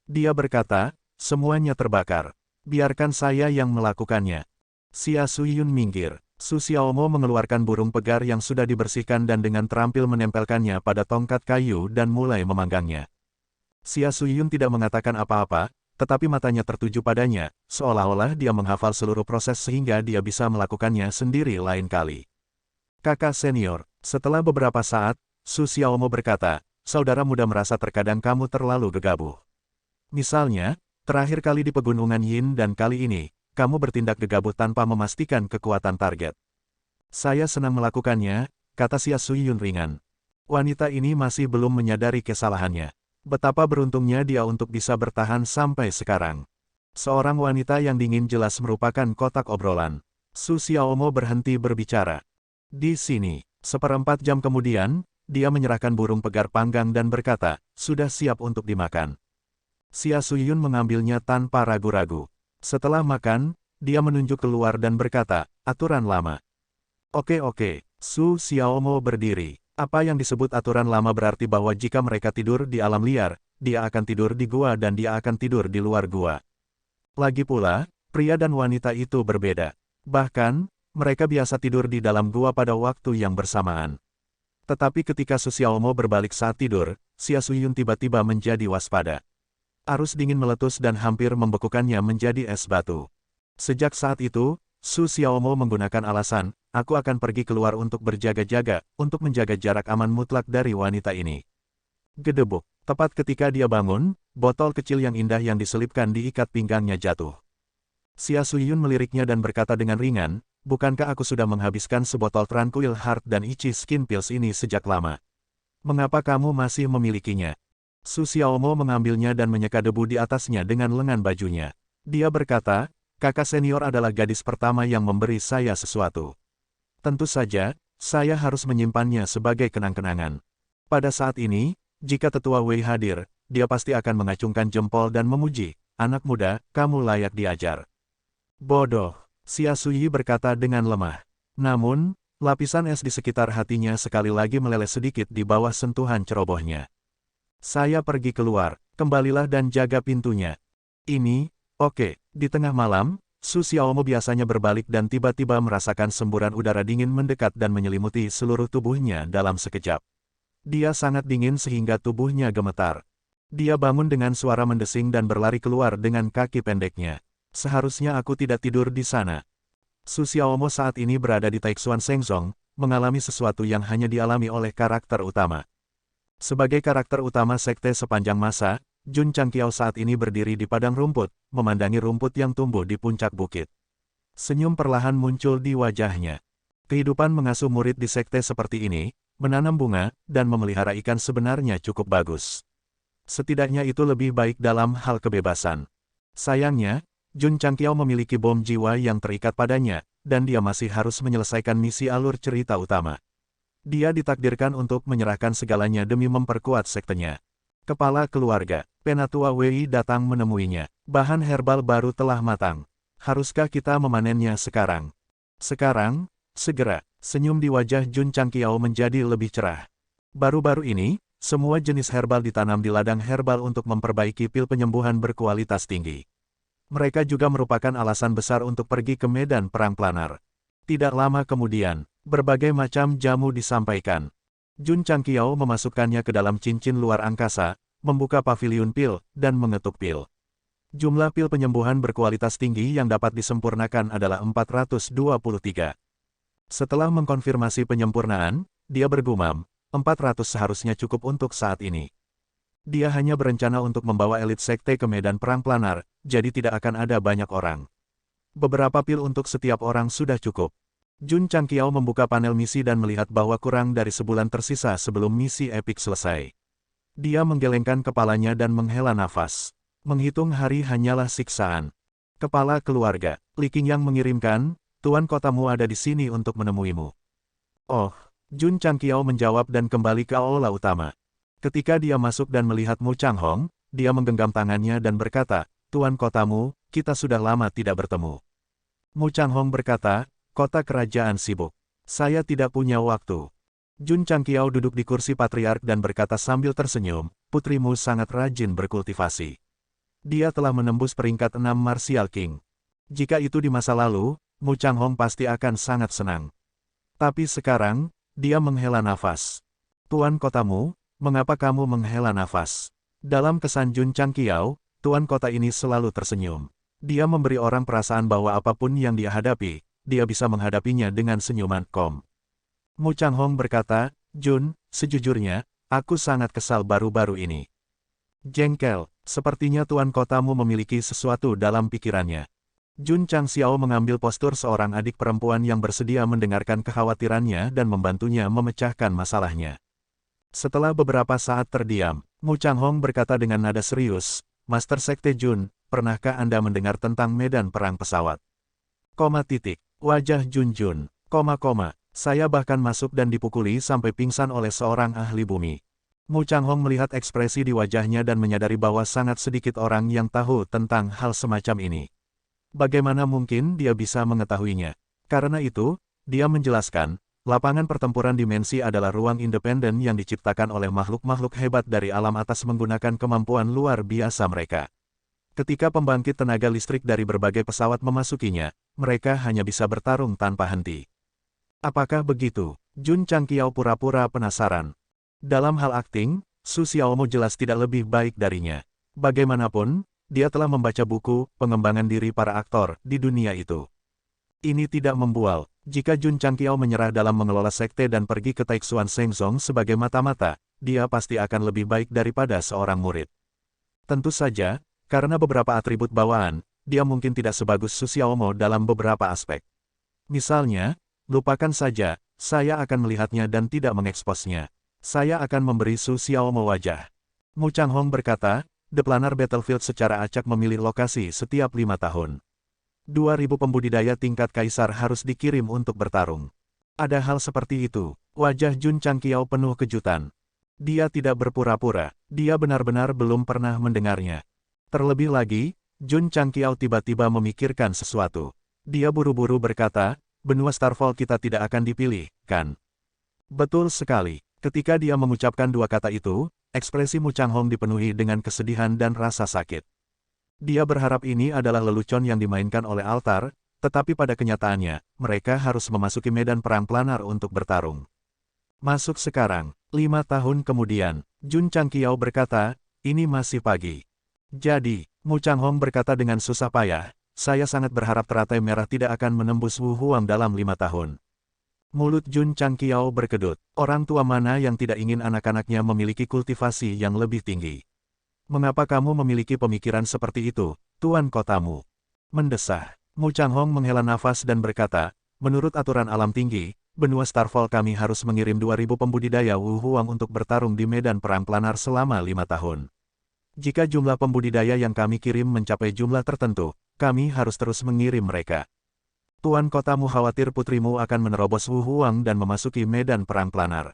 S1: Dia berkata, semuanya terbakar. Biarkan saya yang melakukannya. Xia Suyun minggir. Su Xiaomo mengeluarkan burung pegar yang sudah dibersihkan dan dengan terampil menempelkannya pada tongkat kayu dan mulai memanggangnya. Xia Suyun tidak mengatakan apa-apa, tetapi matanya tertuju padanya, seolah-olah dia menghafal seluruh proses sehingga dia bisa melakukannya sendiri lain kali. Kakak senior, setelah beberapa saat, Su Xiaomo berkata, saudara muda merasa terkadang kamu terlalu gegabah. Misalnya, terakhir kali di pegunungan Yin dan kali ini, kamu bertindak gegabah tanpa memastikan kekuatan target. Saya senang melakukannya, kata Xia Suyun ringan. Wanita ini masih belum menyadari kesalahannya. Betapa beruntungnya dia untuk bisa bertahan sampai sekarang. Seorang wanita yang dingin jelas merupakan kotak obrolan. Su Xiaomo berhenti berbicara. Di sini, 1/4 jam kemudian, dia menyerahkan burung pegar panggang dan berkata, sudah siap untuk dimakan. Xia Suyun mengambilnya tanpa ragu-ragu. Setelah makan, dia menunjuk keluar dan berkata, aturan lama. Oke, Su Xiaomo berdiri. Apa yang disebut aturan lama berarti bahwa jika mereka tidur di alam liar, dia akan tidur di gua dan dia akan tidur di luar gua. Lagi pula, pria dan wanita itu berbeda. Bahkan, mereka biasa tidur di dalam gua pada waktu yang bersamaan. Tetapi ketika Su Xiaomo berbalik saat tidur, Xia Suyun tiba-tiba menjadi waspada. Arus dingin meletus dan hampir membekukannya menjadi es batu. Sejak saat itu, Su Xiaomo menggunakan alasan, aku akan pergi keluar untuk berjaga-jaga, untuk menjaga jarak aman mutlak dari wanita ini. Gedebuk, tepat ketika dia bangun, botol kecil yang indah yang diselipkan di ikat pinggangnya jatuh. Xia Suyun meliriknya dan berkata dengan ringan, bukankah aku sudah menghabiskan sebotol Tranquil Heart dan Ichi Skin Pills ini sejak lama? Mengapa kamu masih memilikinya? Su Xiaomo mengambilnya dan menyeka debu di atasnya dengan lengan bajunya. Dia berkata, kakak senior adalah gadis pertama yang memberi saya sesuatu. Tentu saja, saya harus menyimpannya sebagai kenang-kenangan. Pada saat ini, jika tetua Wei hadir, dia pasti akan mengacungkan jempol dan memuji, anak muda, kamu layak diajar. Bodoh, Xia Suyi berkata dengan lemah. Namun, lapisan es di sekitar hatinya sekali lagi meleleh sedikit di bawah sentuhan cerobohnya. Saya pergi keluar, kembalilah dan jaga pintunya. Ini, oke. Di tengah malam, Su Xiaomo biasanya berbalik dan tiba-tiba merasakan semburan udara dingin mendekat dan menyelimuti seluruh tubuhnya dalam sekejap. Dia sangat dingin sehingga tubuhnya gemetar. Dia bangun dengan suara mendesing dan berlari keluar dengan kaki pendeknya. Seharusnya aku tidak tidur di sana. Su Xiaomo saat ini berada di Taixuan Shengzong, mengalami sesuatu yang hanya dialami oleh karakter utama. Sebagai karakter utama sekte sepanjang masa, Jun Changqiao saat ini berdiri di padang rumput, memandangi rumput yang tumbuh di puncak bukit. Senyum perlahan muncul di wajahnya. Kehidupan mengasuh murid di sekte seperti ini, menanam bunga, dan memelihara ikan sebenarnya cukup bagus. Setidaknya itu lebih baik dalam hal kebebasan. Sayangnya, Jun Changqiao memiliki bom jiwa yang terikat padanya, dan dia masih harus menyelesaikan misi alur cerita utama. Dia ditakdirkan untuk menyerahkan segalanya demi memperkuat sektenya. Kepala keluarga, Penatua Wei datang menemuinya. Bahan herbal baru telah matang. Haruskah kita memanennya sekarang? Sekarang, segera. Senyum di wajah Jun Changqiao menjadi lebih cerah. Baru-baru ini, semua jenis herbal ditanam di ladang herbal untuk memperbaiki pil penyembuhan berkualitas tinggi. Mereka juga merupakan alasan besar untuk pergi ke medan perang planar. Tidak lama kemudian, berbagai macam jamu disampaikan. Jun Changqiao memasukkannya ke dalam cincin luar angkasa, membuka paviliun pil, dan mengetuk pil. Jumlah pil penyembuhan berkualitas tinggi yang dapat disempurnakan adalah 423. Setelah mengkonfirmasi penyempurnaan, dia bergumam, 400 seharusnya cukup untuk saat ini. Dia hanya berencana untuk membawa elit sekte ke medan perang planar, jadi tidak akan ada banyak orang. Beberapa pil untuk setiap orang sudah cukup. Jun Changqiao membuka panel misi dan melihat bahwa kurang dari sebulan tersisa sebelum misi epik selesai. Dia menggelengkan kepalanya dan menghela nafas. Menghitung hari hanyalah siksaan. Kepala keluarga, Li Qingyang mengirimkan, Tuan kotamu ada di sini untuk menemuimu. Oh, Jun Changqiao menjawab dan kembali ke aula utama. Ketika dia masuk dan melihat Mu Changhong, dia menggenggam tangannya dan berkata, Tuan kotamu, kita sudah lama tidak bertemu. Mu Changhong berkata, kota kerajaan sibuk. Saya tidak punya waktu. Jun Changqiao duduk di kursi patriark dan berkata sambil tersenyum, putrimu sangat rajin berkultivasi. Dia telah menembus peringkat 6 Martial King. Jika itu di masa lalu, Mu Changhong pasti akan sangat senang. Tapi sekarang, dia menghela nafas. Tuan kotamu, mengapa kamu menghela nafas? Dalam kesan Jun Changqiao, tuan kota ini selalu tersenyum. Dia memberi orang perasaan bahwa apapun yang dia hadapi, dia bisa menghadapinya dengan senyuman calm. Mu Changhong berkata, Jun, sejujurnya, aku sangat kesal baru-baru ini. Jengkel, sepertinya tuan kotamu memiliki sesuatu dalam pikirannya. Jun Changxiao mengambil postur seorang adik perempuan yang bersedia mendengarkan kekhawatirannya dan membantunya memecahkan masalahnya. Setelah beberapa saat terdiam, Mu Changhong berkata dengan nada serius, Master Sekte Jun, pernahkah Anda mendengar tentang medan perang pesawat? Wajah Jun, saya bahkan masuk dan dipukuli sampai pingsan oleh seorang ahli bumi. Mu Changhong melihat ekspresi di wajahnya dan menyadari bahwa sangat sedikit orang yang tahu tentang hal semacam ini. Bagaimana mungkin dia bisa mengetahuinya? Karena itu, dia menjelaskan, lapangan pertempuran dimensi adalah ruang independen yang diciptakan oleh makhluk-makhluk hebat dari alam atas menggunakan kemampuan luar biasa mereka. Ketika pembangkit tenaga listrik dari berbagai pesawat memasukinya, mereka hanya bisa bertarung tanpa henti. Apakah begitu? Jun Changqiao pura-pura penasaran. Dalam hal akting, Su Xiaomo jelas tidak lebih baik darinya. Bagaimanapun, dia telah membaca buku pengembangan diri para aktor di dunia itu. Ini tidak membual. Jika Jun Changqiao menyerah dalam mengelola sekte dan pergi ke Taixuan Shengzong sebagai mata-mata, dia pasti akan lebih baik daripada seorang murid. Tentu saja, karena beberapa atribut bawaan, dia mungkin tidak sebagus Su Xiaomo dalam beberapa aspek. Misalnya, lupakan saja, saya akan melihatnya dan tidak mengeksposnya. Saya akan memberi Su Xiaomo wajah. Mu Changhong berkata, The Planar Battlefield secara acak memilih lokasi setiap 5 tahun. 2.000 pembudidaya tingkat kaisar harus dikirim untuk bertarung. Ada hal seperti itu. Wajah Jun Changqiao penuh kejutan. Dia tidak berpura-pura, dia benar-benar belum pernah mendengarnya. Terlebih lagi, Jun Changqiao tiba-tiba memikirkan sesuatu. Dia buru-buru berkata, benua Starfall kita tidak akan dipilih, kan? Betul sekali. Ketika dia mengucapkan dua kata itu, ekspresi Mu Changhong dipenuhi dengan kesedihan dan rasa sakit. Dia berharap ini adalah lelucon yang dimainkan oleh altar, tetapi pada kenyataannya, mereka harus memasuki medan perang planar untuk bertarung. Masuk sekarang. 5 tahun kemudian, Jun Changqiao berkata, ini masih pagi. Jadi, Mu Changhong berkata dengan susah payah, saya sangat berharap teratai merah tidak akan menembus Wu Huang dalam 5 tahun. Mulut Jun Changqiao berkedut. Orang tua mana yang tidak ingin anak-anaknya memiliki kultivasi yang lebih tinggi? Mengapa kamu memiliki pemikiran seperti itu, tuan kotamu? Mendesah. Mu Changhong menghela nafas dan berkata, menurut aturan alam tinggi, benua Starfall kami harus mengirim 2.000 pembudidaya Wu Huang untuk bertarung di medan perang planar selama 5 tahun. Jika jumlah pembudidaya yang kami kirim mencapai jumlah tertentu, kami harus terus mengirim mereka. Tuan kotamu khawatir putrimu akan menerobos Wu Huang dan memasuki medan perang planar.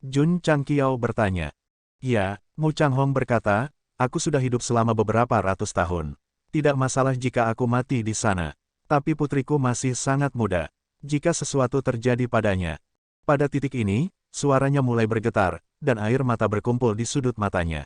S1: Jun Changqiao bertanya. Ya, Mu Changhong berkata, aku sudah hidup selama beberapa ratus tahun. Tidak masalah jika aku mati di sana. Tapi putriku masih sangat muda. Jika sesuatu terjadi padanya. Pada titik ini, suaranya mulai bergetar, dan air mata berkumpul di sudut matanya.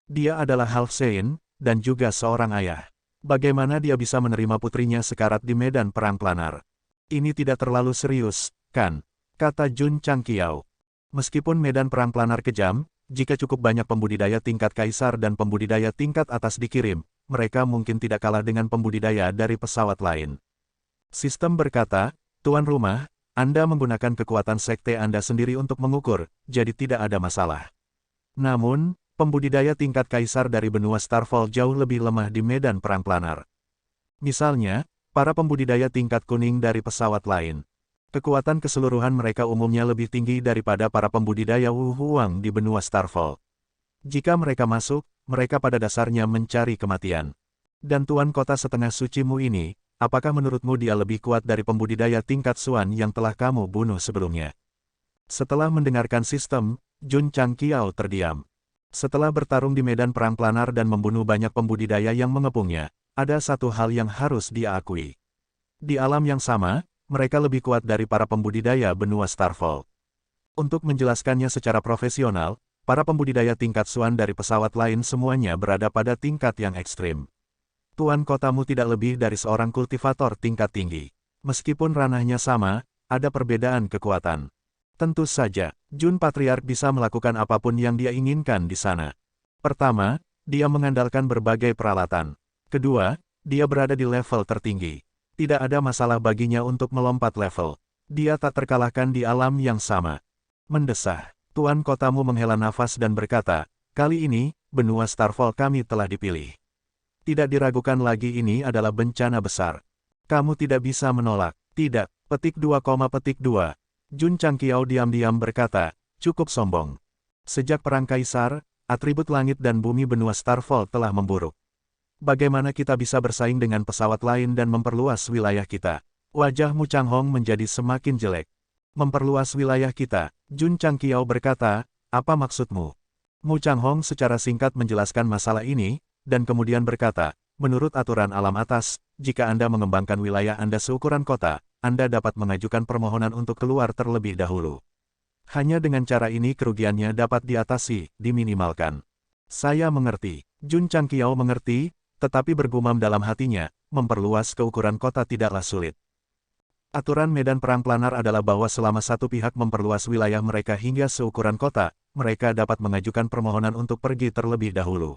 S1: Dia adalah Half Saint, dan juga seorang ayah. Bagaimana dia bisa menerima putrinya sekarat di medan perang planar? Ini tidak terlalu serius, kan? Kata Jun Changqiao. Meskipun medan perang planar kejam, jika cukup banyak pembudidaya tingkat kaisar dan pembudidaya tingkat atas dikirim, mereka mungkin tidak kalah dengan pembudidaya dari pesawat lain. Sistem berkata, tuan rumah, Anda menggunakan kekuatan sekte Anda sendiri untuk mengukur, jadi tidak ada masalah. Namun, pembudidaya tingkat kaisar dari benua Starfall jauh lebih lemah di medan perang planar. Misalnya, para pembudidaya tingkat kuning dari pesawat lain. Kekuatan keseluruhan mereka umumnya lebih tinggi daripada para pembudidaya Wu Huang di benua Starfall. Jika mereka masuk, mereka pada dasarnya mencari kematian. Dan Tuan Kota Setengah Sucimu ini, apakah menurutmu dia lebih kuat dari pembudidaya tingkat Suan yang telah kamu bunuh sebelumnya? Setelah mendengarkan sistem, Jun Changqiao terdiam. Setelah bertarung di medan perang planar dan membunuh banyak pembudidaya yang mengepungnya, ada satu hal yang harus dia akui. Di alam yang sama, mereka lebih kuat dari para pembudidaya benua Starfall. Untuk menjelaskannya secara profesional, para pembudidaya tingkat Suan dari pesawat lain semuanya berada pada tingkat yang ekstrim. Tuan Kotamu tidak lebih dari seorang kultivator tingkat tinggi. Meskipun ranahnya sama, ada perbedaan kekuatan. Tentu saja, Jun Patriark bisa melakukan apapun yang dia inginkan di sana. Pertama, dia mengandalkan berbagai peralatan. Kedua, dia berada di level tertinggi. Tidak ada masalah baginya untuk melompat level. Dia tak terkalahkan di alam yang sama. Mendesah, Tuan Kotamu menghela nafas dan berkata, kali ini, benua Starfall kami telah dipilih. Tidak diragukan lagi ini adalah bencana besar. Kamu tidak bisa menolak. Tidak. Petik 2, petik 2. Jun Changqiao diam-diam berkata, cukup sombong. Sejak Perang Kaisar, atribut langit dan bumi benua Starfall telah memburuk. Bagaimana kita bisa bersaing dengan pesawat lain dan memperluas wilayah kita? Wajah Mu Changhong menjadi semakin jelek. Memperluas wilayah kita, Jun Changqiao berkata, apa maksudmu? Mu Changhong secara singkat menjelaskan masalah ini, dan kemudian berkata, menurut aturan alam atas, jika Anda mengembangkan wilayah Anda seukuran kota, Anda dapat mengajukan permohonan untuk keluar terlebih dahulu. Hanya dengan cara ini kerugiannya dapat diatasi, diminimalkan. Saya mengerti. Jun Changqiao mengerti, tetapi bergumam dalam hatinya, memperluas keukuran kota tidaklah sulit. Aturan medan perang planar adalah bahwa selama satu pihak memperluas wilayah mereka hingga seukuran kota, mereka dapat mengajukan permohonan untuk pergi terlebih dahulu.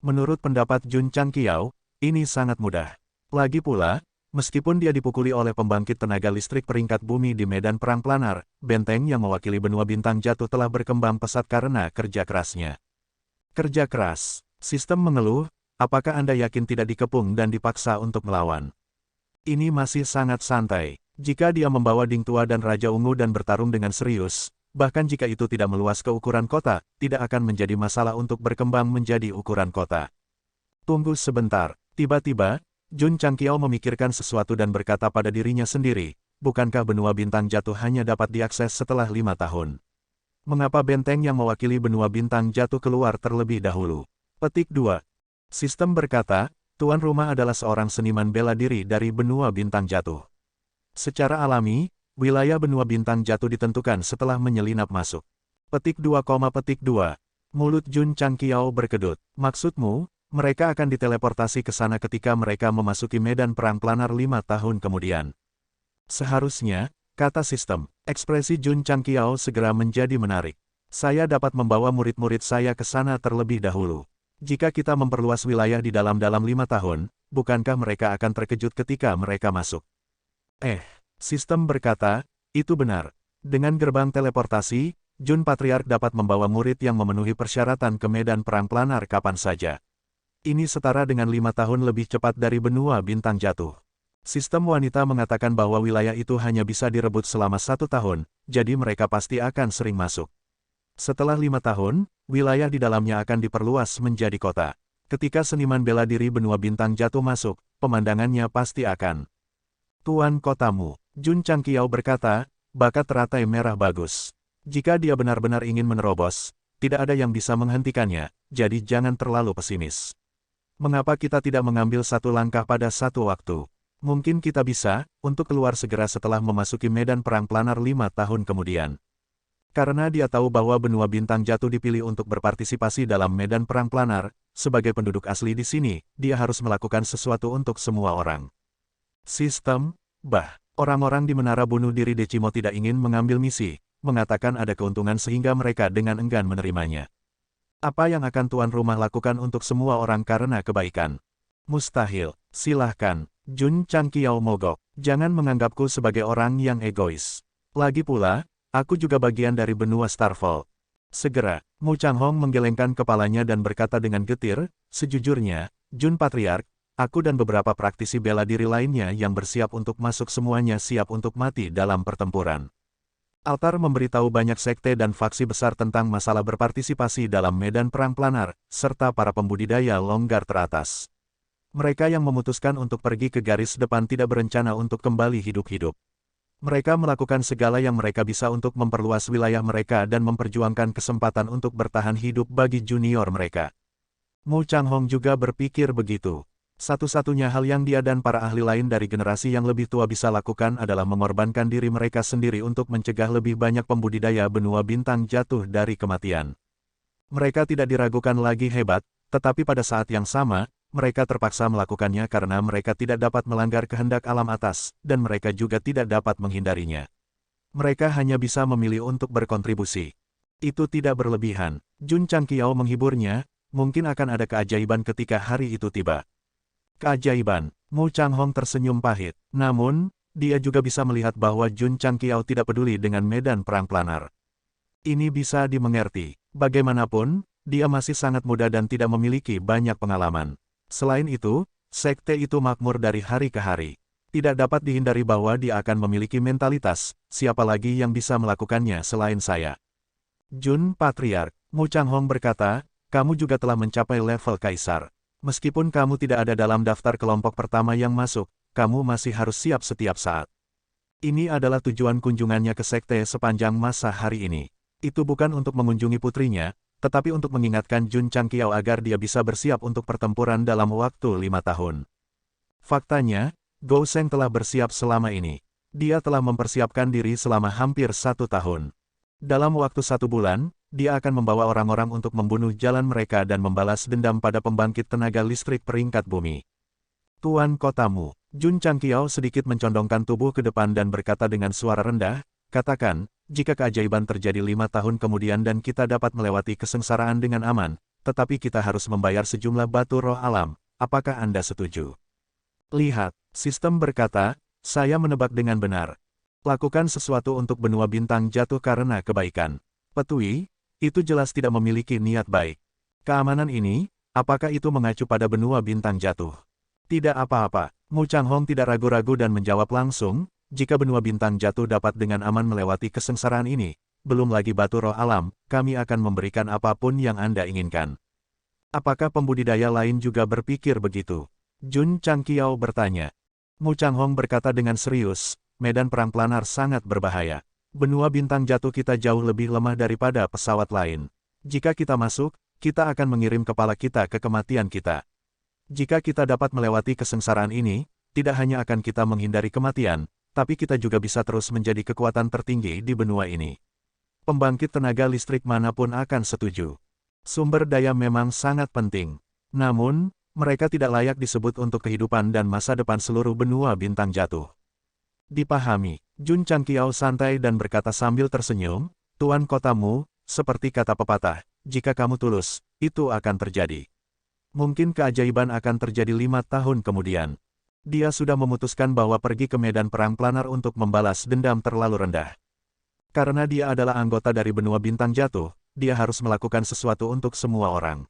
S1: Menurut pendapat Jun Changqiao, ini sangat mudah. Lagi pula, meskipun dia dipukuli oleh pembangkit tenaga listrik peringkat bumi di medan perang planar, benteng yang mewakili benua bintang jatuh telah berkembang pesat karena kerja kerasnya. Kerja keras. Sistem mengeluh, apakah Anda yakin tidak dikepung dan dipaksa untuk melawan? Ini masih sangat santai. Jika dia membawa Ding Tua dan Raja Ungu dan bertarung dengan serius, bahkan jika itu tidak meluas ke ukuran kota, tidak akan menjadi masalah untuk berkembang menjadi ukuran kota. Tunggu sebentar. Tiba-tiba, Jun Changqiao memikirkan sesuatu dan berkata pada dirinya sendiri, bukankah benua bintang jatuh hanya dapat diakses setelah 5 tahun? Mengapa benteng yang mewakili benua bintang jatuh keluar terlebih dahulu? Petik 2. Sistem berkata, tuan rumah adalah seorang seniman bela diri dari benua bintang jatuh. Secara alami, wilayah benua bintang jatuh ditentukan setelah menyelinap masuk. Petik 2, petik 2. Mulut Jun Changqiao berkedut. Maksudmu, mereka akan diteleportasi ke sana ketika mereka memasuki medan perang planar 5 tahun kemudian. Seharusnya, kata sistem, ekspresi Jun Changqiao segera menjadi menarik. Saya dapat membawa murid-murid saya ke sana terlebih dahulu. Jika kita memperluas wilayah di dalam-5 tahun, bukankah mereka akan terkejut ketika mereka masuk? Sistem berkata, itu benar. Dengan gerbang teleportasi, Jun Patriark dapat membawa murid yang memenuhi persyaratan ke medan perang planar kapan saja. Ini setara dengan 5 tahun lebih cepat dari benua bintang jatuh. Sistem wanita mengatakan bahwa wilayah itu hanya bisa direbut selama 1 tahun, jadi mereka pasti akan sering masuk. Setelah 5 tahun, wilayah di dalamnya akan diperluas menjadi kota. Ketika seniman bela diri benua bintang jatuh masuk, pemandangannya pasti akan. Tuan Kotamu, Jun Changqiao berkata, bakat teratai merah bagus. Jika dia benar-benar ingin menerobos, tidak ada yang bisa menghentikannya, jadi jangan terlalu pesimis. Mengapa kita tidak mengambil satu langkah pada satu waktu? Mungkin kita bisa, untuk keluar segera setelah memasuki medan perang planar 5 tahun kemudian. Karena dia tahu bahwa benua bintang jatuh dipilih untuk berpartisipasi dalam medan perang planar, sebagai penduduk asli di sini, dia harus melakukan sesuatu untuk semua orang. Sistem, orang-orang di menara bunuh diri Decimo tidak ingin mengambil misi, mengatakan ada keuntungan sehingga mereka dengan enggan menerimanya. Apa yang akan tuan rumah lakukan untuk semua orang karena kebaikan? Mustahil. Silahkan. Jun Changqiao mogok. Jangan menganggapku sebagai orang yang egois. Lagi pula, aku juga bagian dari benua Starfall. Segera, Mu Changhong menggelengkan kepalanya dan berkata dengan getir, sejujurnya, Jun Patriark, Aku dan beberapa praktisi bela diri lainnya yang bersiap untuk masuk semuanya siap untuk mati dalam pertempuran. Altar memberitahu banyak sekte dan faksi besar tentang masalah berpartisipasi dalam medan perang planar, serta para pembudidaya longgar teratas. Mereka yang memutuskan untuk pergi ke garis depan tidak berencana untuk kembali hidup-hidup. Mereka melakukan segala yang mereka bisa untuk memperluas wilayah mereka dan memperjuangkan kesempatan untuk bertahan hidup bagi junior mereka. Mu Changhong juga berpikir begitu. Satu-satunya hal yang dia dan para ahli lain dari generasi yang lebih tua bisa lakukan adalah mengorbankan diri mereka sendiri untuk mencegah lebih banyak pembudidaya benua bintang jatuh dari kematian. Mereka tidak diragukan lagi hebat, tetapi pada saat yang sama, mereka terpaksa melakukannya karena mereka tidak dapat melanggar kehendak alam atas, dan mereka juga tidak dapat menghindarinya. Mereka hanya bisa memilih untuk berkontribusi. Itu tidak berlebihan. Jun Changqiao menghiburnya, mungkin akan ada keajaiban ketika hari itu tiba. Keajaiban, Mu Changhong tersenyum pahit. Namun, dia juga bisa melihat bahwa Jun Changqiao tidak peduli dengan medan perang planar. Ini bisa dimengerti. Bagaimanapun, dia masih sangat muda dan tidak memiliki banyak pengalaman. Selain itu, sekte itu makmur dari hari ke hari. Tidak dapat dihindari bahwa dia akan memiliki mentalitas, siapa lagi yang bisa melakukannya selain saya. Jun Patriark, Mu Changhong berkata, kamu juga telah mencapai level kaisar. Meskipun kamu tidak ada dalam daftar kelompok pertama yang masuk, kamu masih harus siap setiap saat. Ini adalah tujuan kunjungannya ke sekte sepanjang masa hari ini. Itu bukan untuk mengunjungi putrinya, tetapi untuk mengingatkan Jun Changqiao agar dia bisa bersiap untuk pertempuran dalam waktu 5 tahun. Faktanya, Gou Sheng telah bersiap selama ini. Dia telah mempersiapkan diri selama hampir 1 tahun. Dalam waktu 1 bulan, dia akan membawa orang-orang untuk membunuh jalan mereka dan membalas dendam pada pembangkit tenaga listrik peringkat bumi. Tuan kotamu, Jun Changqiao sedikit mencondongkan tubuh ke depan dan berkata dengan suara rendah, katakan, jika keajaiban terjadi 5 tahun kemudian dan kita dapat melewati kesengsaraan dengan aman, tetapi kita harus membayar sejumlah batu roh alam, apakah Anda setuju? Lihat, sistem berkata, saya menebak dengan benar. Lakukan sesuatu untuk benua bintang jatuh karena kebaikan. Petui, itu jelas tidak memiliki niat baik. Keamanan ini, apakah itu mengacu pada benua bintang jatuh? Tidak apa-apa, Mu Changhong tidak ragu-ragu dan menjawab langsung, jika benua bintang jatuh dapat dengan aman melewati kesengsaraan ini, belum lagi batu roh alam, kami akan memberikan apapun yang Anda inginkan. Apakah pembudidaya lain juga berpikir begitu? Jun Changqiao bertanya. Mu Changhong berkata dengan serius, medan perang planar sangat berbahaya. Benua bintang jatuh kita jauh lebih lemah daripada pesawat lain. Jika kita masuk, kita akan mengirim kepala kita ke kematian kita. Jika kita dapat melewati kesengsaraan ini, tidak hanya akan kita menghindari kematian, tapi kita juga bisa terus menjadi kekuatan tertinggi di benua ini. Pembangkit tenaga listrik manapun akan setuju. Sumber daya memang sangat penting. Namun, mereka tidak layak disebut untuk kehidupan dan masa depan seluruh benua bintang jatuh. Dipahami, Jun Changqiao santai dan berkata sambil tersenyum, Tuan kotamu, seperti kata pepatah, jika kamu tulus, itu akan terjadi. Mungkin keajaiban akan terjadi 5 tahun kemudian. Dia sudah memutuskan bahwa pergi ke medan perang planar untuk membalas dendam terlalu rendah. Karena dia adalah anggota dari benua bintang jatuh, dia harus melakukan sesuatu untuk semua orang.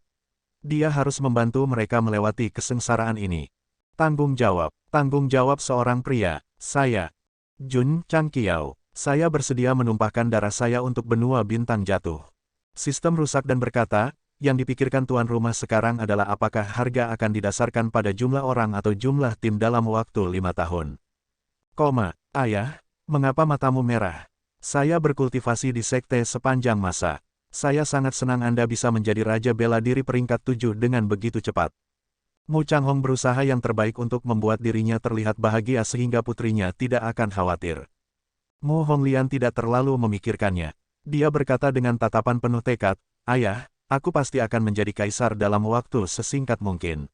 S1: Dia harus membantu mereka melewati kesengsaraan ini. Tanggung jawab seorang pria, saya, Jun Changqiao, saya bersedia menumpahkan darah saya untuk benua bintang jatuh. Sistem rusak dan berkata, yang dipikirkan tuan rumah sekarang adalah apakah harga akan didasarkan pada jumlah orang atau jumlah tim dalam waktu 5 tahun. Ayah, mengapa matamu merah? Saya berkultivasi di sekte sepanjang masa. Saya sangat senang Anda bisa menjadi Raja Bela Diri peringkat 7 dengan begitu cepat. Mu Changhong berusaha yang terbaik untuk membuat dirinya terlihat bahagia sehingga putrinya tidak akan khawatir. Mu Honglian tidak terlalu memikirkannya. Dia berkata dengan tatapan penuh tekad, Ayah, aku pasti akan menjadi kaisar dalam waktu sesingkat mungkin.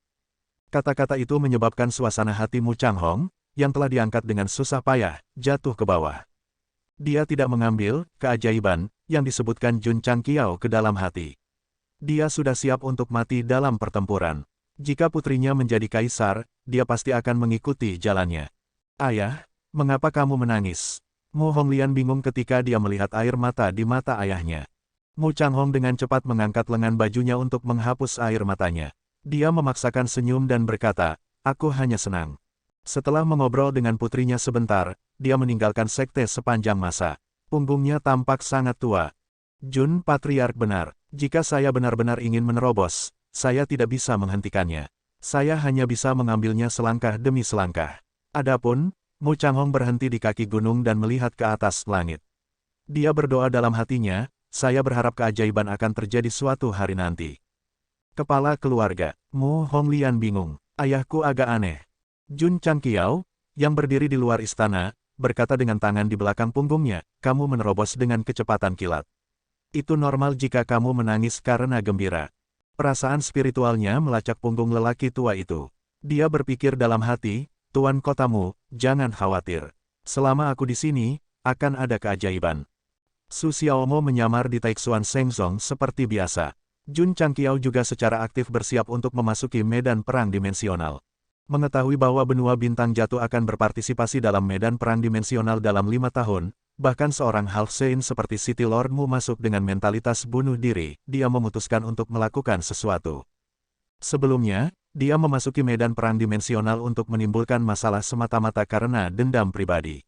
S1: Kata-kata itu menyebabkan suasana hati Mu Changhong, yang telah diangkat dengan susah payah, jatuh ke bawah. Dia tidak mengambil keajaiban yang disebutkan Jun Changqiao ke dalam hati. Dia sudah siap untuk mati dalam pertempuran. Jika putrinya menjadi kaisar, dia pasti akan mengikuti jalannya. Ayah, mengapa kamu menangis? Mu Honglian bingung ketika dia melihat air mata di mata ayahnya. Mu Changhong dengan cepat mengangkat lengan bajunya untuk menghapus air matanya. Dia memaksakan senyum dan berkata, aku hanya senang. Setelah mengobrol dengan putrinya sebentar, dia meninggalkan sekte sepanjang masa. Punggungnya tampak sangat tua. Jun Patriark benar, jika saya benar-benar ingin menerobos, saya tidak bisa menghentikannya. Saya hanya bisa mengambilnya selangkah demi selangkah. Adapun, Mu Changhong berhenti di kaki gunung dan melihat ke atas langit. Dia berdoa dalam hatinya, saya berharap keajaiban akan terjadi suatu hari nanti. Kepala keluarga, Mu Honglian bingung. Ayahku agak aneh. Jun Changqiao, yang berdiri di luar istana, berkata dengan tangan di belakang punggungnya, kamu menerobos dengan kecepatan kilat. Itu normal jika kamu menangis karena gembira. Perasaan spiritualnya melacak punggung lelaki tua itu. Dia berpikir dalam hati, Tuan Kotamu, jangan khawatir. Selama aku di sini, akan ada keajaiban. Su Xiaomo menyamar di Taixuan Shengzong seperti biasa. Jun Changqiao juga secara aktif bersiap untuk memasuki medan perang dimensional. Mengetahui bahwa benua bintang jatuh akan berpartisipasi dalam medan perang dimensional dalam 5 tahun, bahkan seorang Half Saint seperti City Lord Mu masuk dengan mentalitas bunuh diri, dia memutuskan untuk melakukan sesuatu. Sebelumnya, dia memasuki medan perang dimensional untuk menimbulkan masalah semata-mata karena dendam pribadi.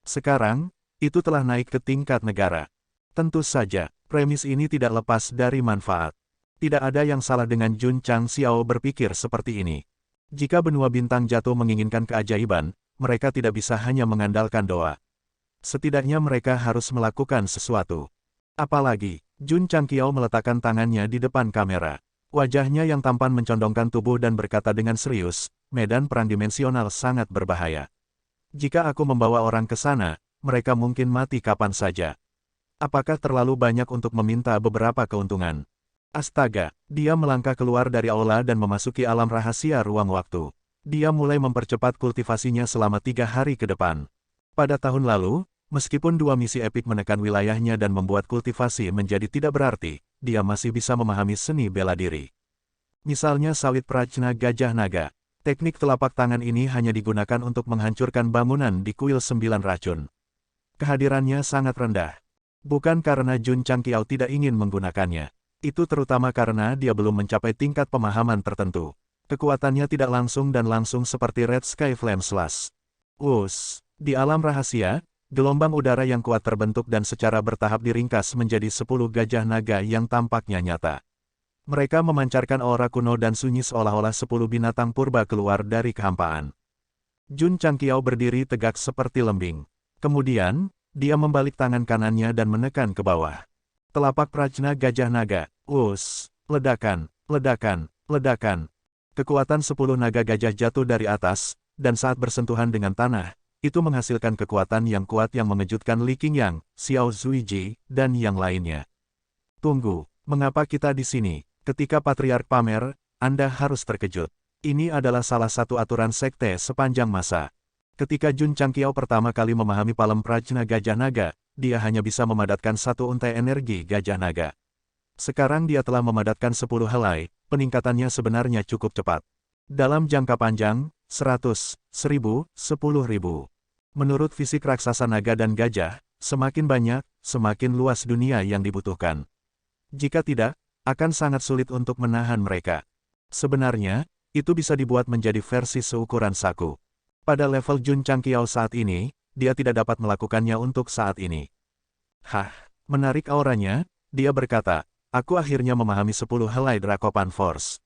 S1: Sekarang, itu telah naik ke tingkat negara. Tentu saja, premis ini tidak lepas dari manfaat. Tidak ada yang salah dengan Jun Changqiao berpikir seperti ini. Jika benua bintang jatuh menginginkan keajaiban, mereka tidak bisa hanya mengandalkan doa. Setidaknya mereka harus melakukan sesuatu. Apalagi, Jun Changqiao meletakkan tangannya di depan kamera. Wajahnya yang tampan mencondongkan tubuh dan berkata dengan serius, medan perang dimensional sangat berbahaya. Jika aku membawa orang ke sana, mereka mungkin mati kapan saja. Apakah terlalu banyak untuk meminta beberapa keuntungan? Astaga, dia melangkah keluar dari aula dan memasuki alam rahasia ruang waktu. Dia mulai mempercepat kultivasinya selama 3 hari ke depan. Pada tahun lalu, meskipun 2 misi epik menekan wilayahnya dan membuat kultivasi menjadi tidak berarti, dia masih bisa memahami seni bela diri. Misalnya sawit prajna gajah naga. Teknik telapak tangan ini hanya digunakan untuk menghancurkan bangunan di kuil 9 racun. Kehadirannya sangat rendah. Bukan karena Jun Changqiao tidak ingin menggunakannya. Itu terutama karena dia belum mencapai tingkat pemahaman tertentu. Kekuatannya tidak langsung dan langsung seperti Red Sky Flame Slash. Di alam rahasia, gelombang udara yang kuat terbentuk dan secara bertahap diringkas menjadi 10 gajah naga yang tampaknya nyata. Mereka memancarkan aura kuno dan sunyi seolah-olah 10 binatang purba keluar dari kehampaan. Jun Changqiao berdiri tegak seperti lembing. Kemudian, dia membalik tangan kanannya dan menekan ke bawah. Telapak prajna gajah naga, ledakan, ledakan, ledakan. Kekuatan 10 naga gajah jatuh dari atas, dan saat bersentuhan dengan tanah, itu menghasilkan kekuatan yang kuat yang mengejutkan Li Qingyang, Xiao Zuiji, dan yang lainnya. Tunggu, mengapa kita di sini? Ketika Patriark pamer, Anda harus terkejut. Ini adalah salah satu aturan sekte sepanjang masa. Ketika Jun Changqiao pertama kali memahami palem prajna gajah naga, dia hanya bisa memadatkan 1 untai energi gajah naga. Sekarang dia telah memadatkan 10 helai, peningkatannya sebenarnya cukup cepat. Dalam jangka panjang, 100, 1000, 10.000. Menurut fisik raksasa naga dan gajah, semakin banyak, semakin luas dunia yang dibutuhkan. Jika tidak, akan sangat sulit untuk menahan mereka. Sebenarnya, itu bisa dibuat menjadi versi seukuran saku. Pada level Jun Changqiao saat ini, dia tidak dapat melakukannya untuk saat ini. Menarik auranya, dia berkata, aku akhirnya memahami 10 helai Dracopan Force.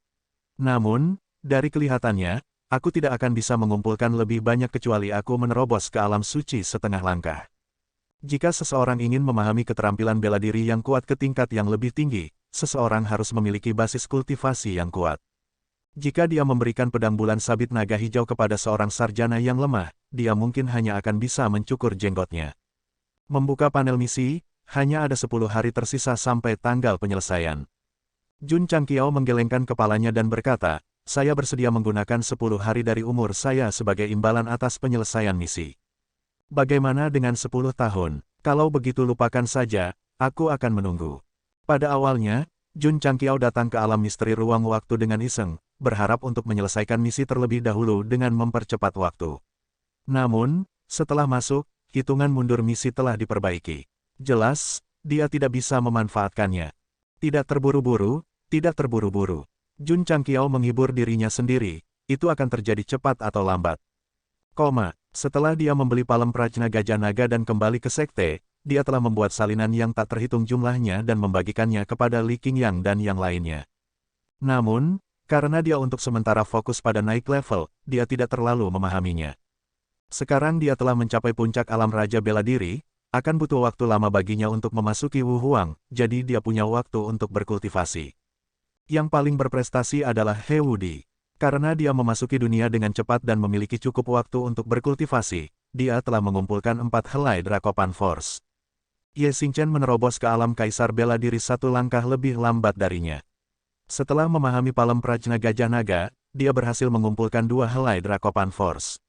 S1: Namun, dari kelihatannya, aku tidak akan bisa mengumpulkan lebih banyak kecuali aku menerobos ke alam suci setengah langkah. Jika seseorang ingin memahami keterampilan bela diri yang kuat ke tingkat yang lebih tinggi, seseorang harus memiliki basis kultivasi yang kuat. Jika dia memberikan pedang bulan sabit naga hijau kepada seorang sarjana yang lemah, dia mungkin hanya akan bisa mencukur jenggotnya. Membuka panel misi, hanya ada 10 hari tersisa sampai tanggal penyelesaian. Jun Changqiao menggelengkan kepalanya dan berkata, saya bersedia menggunakan 10 hari dari umur saya sebagai imbalan atas penyelesaian misi. Bagaimana dengan 10 tahun? Kalau begitu lupakan saja, aku akan menunggu. Pada awalnya, Jun Changqiao datang ke alam misteri ruang waktu dengan iseng, berharap untuk menyelesaikan misi terlebih dahulu dengan mempercepat waktu. Namun, setelah masuk, hitungan mundur misi telah diperbaiki. Jelas, dia tidak bisa memanfaatkannya. Tidak terburu-buru, tidak terburu-buru. Jun Changqiao menghibur dirinya sendiri, itu akan terjadi cepat atau lambat. Setelah dia membeli palem prajna gajah naga dan kembali ke sekte, dia telah membuat salinan yang tak terhitung jumlahnya dan membagikannya kepada Li Qingyang dan yang lainnya. Namun, karena dia untuk sementara fokus pada naik level, dia tidak terlalu memahaminya. Sekarang dia telah mencapai puncak alam raja bela diri, akan butuh waktu lama baginya untuk memasuki Wu Huang, jadi dia punya waktu untuk berkultivasi. Yang paling berprestasi adalah He Wudi. Karena dia memasuki dunia dengan cepat dan memiliki cukup waktu untuk berkultivasi, dia telah mengumpulkan 4 helai Dracopan Force. Ye Xingchen menerobos ke alam kaisar bela diri 1 langkah lebih lambat darinya. Setelah memahami palem prajna gajah naga, dia berhasil mengumpulkan 2 helai Dracopan Force.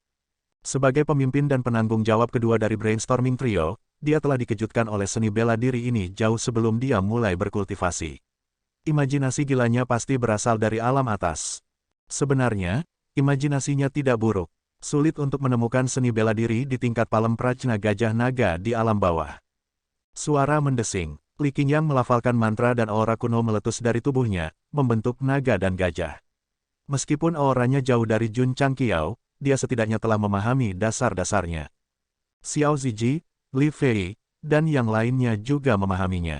S1: Sebagai pemimpin dan penanggung jawab kedua dari Brainstorming Trio, dia telah dikejutkan oleh seni bela diri ini jauh sebelum dia mulai berkultivasi. Imajinasi gilanya pasti berasal dari alam atas. Sebenarnya, imajinasinya tidak buruk. Sulit untuk menemukan seni bela diri di tingkat palem prajna gajah naga di alam bawah. Suara mendesing. Li Qingyang melafalkan mantra dan aura kuno meletus dari tubuhnya, membentuk naga dan gajah. Meskipun auranya jauh dari Jun Changqiao, dia setidaknya telah memahami dasar-dasarnya. Xiao Ziji, Li Fei, dan yang lainnya juga memahaminya.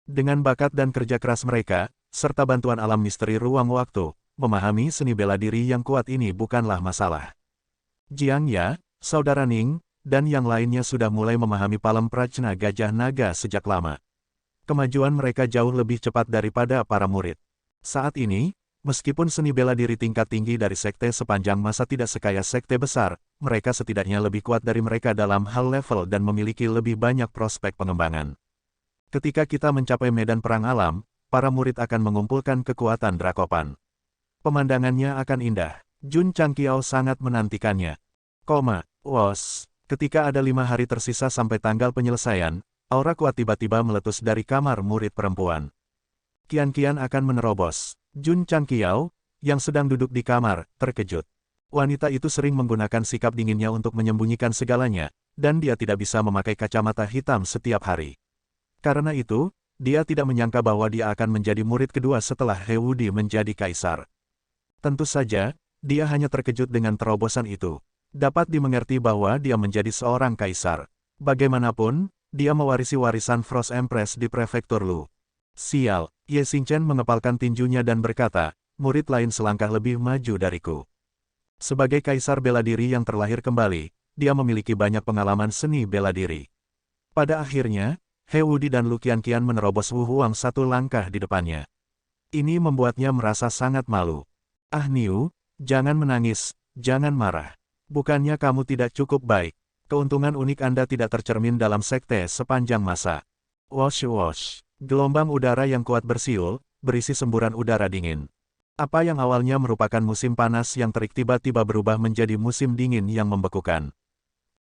S1: Dengan bakat dan kerja keras mereka, serta bantuan alam misteri ruang waktu, memahami seni bela diri yang kuat ini bukanlah masalah. Jiang Ya, saudara Ning, dan yang lainnya sudah mulai memahami palem prajna gajah naga sejak lama. Kemajuan mereka jauh lebih cepat daripada para murid. Saat ini, meskipun seni bela diri tingkat tinggi dari sekte sepanjang masa tidak sekaya sekte besar, mereka setidaknya lebih kuat dari mereka dalam hal level dan memiliki lebih banyak prospek pengembangan. Ketika kita mencapai medan perang alam, para murid akan mengumpulkan kekuatan Dracopan. Pemandangannya akan indah. Jun Changqiao sangat menantikannya. Ketika ada 5 hari tersisa sampai tanggal penyelesaian, aura kuat tiba-tiba meletus dari kamar murid perempuan. Qian akan menerobos. Jun Changqiao, yang sedang duduk di kamar, terkejut. Wanita itu sering menggunakan sikap dinginnya untuk menyembunyikan segalanya, dan dia tidak bisa memakai kacamata hitam setiap hari. Karena itu, dia tidak menyangka bahwa dia akan menjadi murid kedua setelah He Wudi menjadi kaisar. Tentu saja, dia hanya terkejut dengan terobosan itu. Dapat dimengerti bahwa dia menjadi seorang kaisar. Bagaimanapun, dia mewarisi warisan Frost Empress di prefektur Lu. Sial, Ye Xingchen mengepalkan tinjunya dan berkata, murid lain selangkah lebih maju dariku. Sebagai kaisar bela diri yang terlahir kembali, dia memiliki banyak pengalaman seni bela diri. Pada akhirnya, He Wudi dan Lu Qianqian menerobos Wu Huang 1 langkah di depannya. Ini membuatnya merasa sangat malu. Ah Niu, jangan menangis, jangan marah. Bukannya kamu tidak cukup baik. Keuntungan unik Anda tidak tercermin dalam sekte sepanjang masa. Wosh. Gelombang udara yang kuat bersiul, berisi semburan udara dingin. Apa yang awalnya merupakan musim panas yang terik tiba-tiba berubah menjadi musim dingin yang membekukan.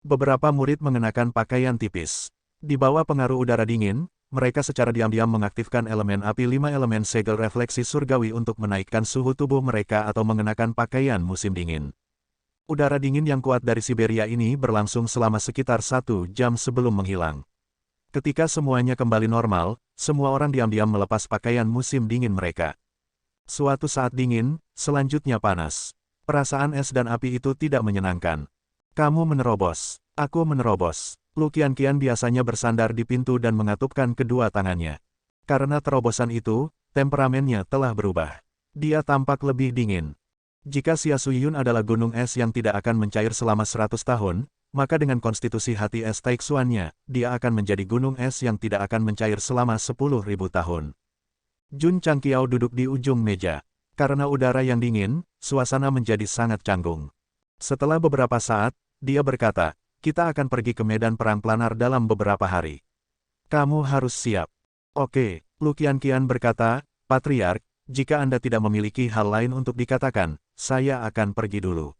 S1: Beberapa murid mengenakan pakaian tipis. Di bawah pengaruh udara dingin, mereka secara diam-diam mengaktifkan elemen api 5 elemen segel refleksi surgawi untuk menaikkan suhu tubuh mereka atau mengenakan pakaian musim dingin. Udara dingin yang kuat dari Siberia ini berlangsung selama sekitar 1 jam sebelum menghilang. Ketika semuanya kembali normal, semua orang diam-diam melepas pakaian musim dingin mereka. Suatu saat dingin, selanjutnya panas. Perasaan es dan api itu tidak menyenangkan. Kamu menerobos. Aku menerobos. Lu Qianqian biasanya bersandar di pintu dan mengatupkan kedua tangannya. Karena terobosan itu, temperamennya telah berubah. Dia tampak lebih dingin. Jika Xia Suyun adalah gunung es yang tidak akan mencair selama 100 tahun, maka dengan konstitusi hati es Taixuannya, dia akan menjadi gunung es yang tidak akan mencair selama 10.000 tahun. Jun Changqiao duduk di ujung meja. Karena udara yang dingin, suasana menjadi sangat canggung. Setelah beberapa saat, dia berkata, kita akan pergi ke medan perang planar dalam beberapa hari. Kamu harus siap. Oke, Lu Qianqian berkata, Patriark, jika Anda tidak memiliki hal lain untuk dikatakan, saya akan pergi dulu.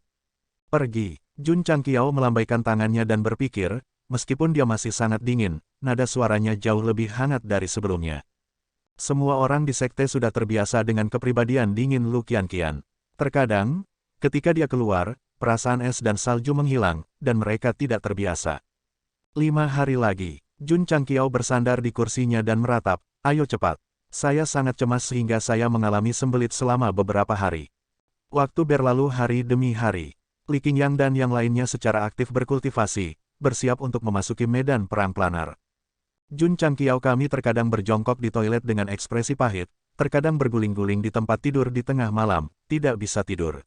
S1: Pergi. Jun Changqiao melambaikan tangannya dan berpikir, meskipun dia masih sangat dingin, nada suaranya jauh lebih hangat dari sebelumnya. Semua orang di sekte sudah terbiasa dengan kepribadian dingin Lu Qianqian. Terkadang, ketika dia keluar, perasaan es dan salju menghilang, dan mereka tidak terbiasa. 5 hari lagi, Jun Changqiao bersandar di kursinya dan meratap, ayo cepat. Saya sangat cemas sehingga saya mengalami sembelit selama beberapa hari. Waktu berlalu hari demi hari. Li Qingyang dan yang lainnya secara aktif berkultivasi, bersiap untuk memasuki medan perang planar. Jun Changqiao kami terkadang berjongkok di toilet dengan ekspresi pahit, terkadang berguling-guling di tempat tidur di tengah malam, tidak bisa tidur.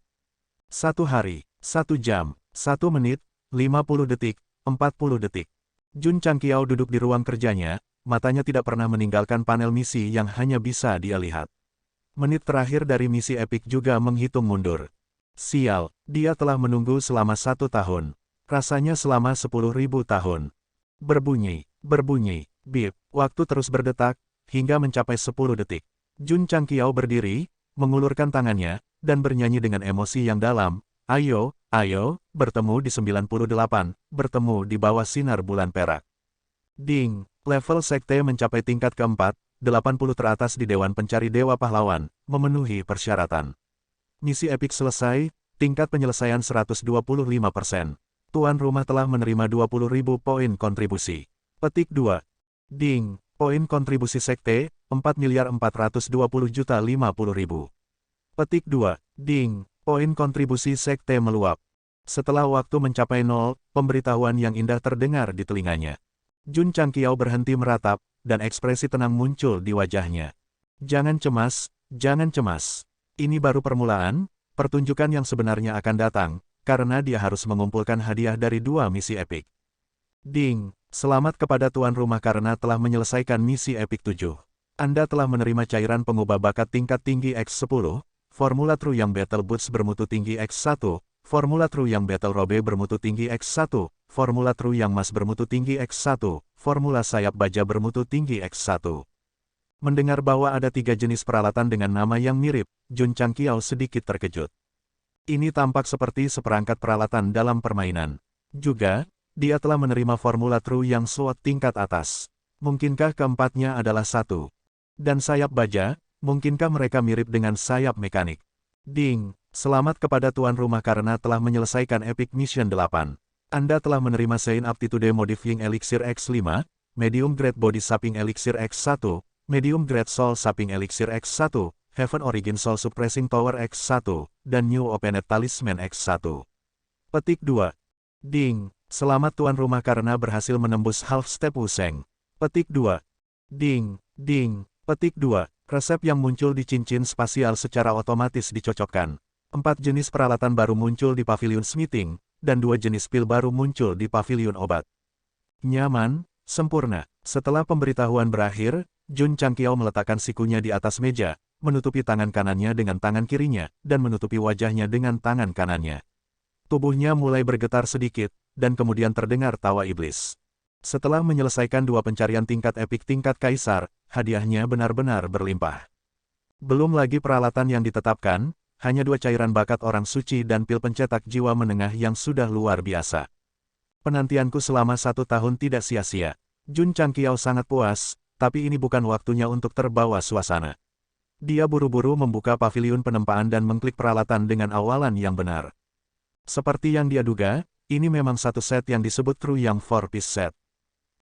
S1: 1 hari, 1 jam, 1 menit, 50 detik, 40 detik. Jun Changqiao duduk di ruang kerjanya, matanya tidak pernah meninggalkan panel misi yang hanya bisa dia lihat. Menit terakhir dari misi epik juga menghitung mundur. Sial, dia telah menunggu selama 1 tahun. Rasanya selama 10.000 tahun. Berbunyi, bip, waktu terus berdetak, hingga mencapai 10 detik. Jun Changqiao berdiri, mengulurkan tangannya, dan bernyanyi dengan emosi yang dalam, ayo, ayo, bertemu di 98, bertemu di bawah sinar bulan perak. Ding, level sekte mencapai tingkat keempat, 80 teratas di Dewan Pencari Dewa Pahlawan, memenuhi persyaratan. Misi epik selesai, tingkat penyelesaian 125%. Tuan rumah telah menerima 20.000 poin kontribusi. Petik 2. Ding, poin kontribusi sekte, 4.420.050.000. Petik 2. Ding, poin kontribusi sekte meluap. Setelah waktu mencapai 0, pemberitahuan yang indah terdengar di telinganya. Jun Changqiao berhenti meratap, dan ekspresi tenang muncul di wajahnya. Jangan cemas, jangan cemas. Ini baru permulaan, pertunjukan yang sebenarnya akan datang, karena dia harus mengumpulkan hadiah dari 2 misi epik. Ding, selamat kepada tuan rumah karena telah menyelesaikan misi epik 7. Anda telah menerima cairan pengubah bakat tingkat tinggi X10, formula True yang Battle Boots bermutu tinggi X1, formula True yang Battle Robe bermutu tinggi X1, formula True yang Mas bermutu tinggi X1, formula sayap baja bermutu tinggi X1. Mendengar bahwa ada 3 jenis peralatan dengan nama yang mirip, Jun Changqiao sedikit terkejut. Ini tampak seperti seperangkat peralatan dalam permainan. Juga, dia telah menerima formula True yang SWOT tingkat atas. Mungkinkah keempatnya adalah 1? Dan sayap baja, mungkinkah mereka mirip dengan sayap mekanik? Ding, selamat kepada tuan rumah karena telah menyelesaikan Epic Mission 8. Anda telah menerima Saint Aptitude Modifying Elixir X5, Medium Grade Body Sapping Elixir X1, Medium Grade Soul Sapping Elixir X1, Heaven Origin Soul Suppressing Tower X1, dan New Openet Talisman X1. Petik 2. Ding, selamat tuan rumah karena berhasil menembus Half Step Wuseng. Petik 2. Ding, ding, petik 2. Resep yang muncul di cincin spasial secara otomatis dicocokkan. 4 jenis peralatan baru muncul di pavilion smithing, dan 2 jenis pil baru muncul di pavilion obat. Nyaman, sempurna. Setelah pemberitahuan berakhir, Jun Changqiao meletakkan sikunya di atas meja, menutupi tangan kanannya dengan tangan kirinya, dan menutupi wajahnya dengan tangan kanannya. Tubuhnya mulai bergetar sedikit, dan kemudian terdengar tawa iblis. Setelah menyelesaikan 2 pencarian tingkat epik tingkat kaisar, hadiahnya benar-benar berlimpah. Belum lagi peralatan yang ditetapkan, hanya 2 cairan bakat orang suci dan pil pencetak jiwa menengah yang sudah luar biasa. Penantianku selama 1 tahun tidak sia-sia. Jun Changqiao sangat puas, tapi ini bukan waktunya untuk terbawa suasana. Dia buru-buru membuka pavilion penempaan dan mengklik peralatan dengan awalan yang benar. Seperti yang dia duga, ini memang satu set yang disebut True Yang 4-piece set.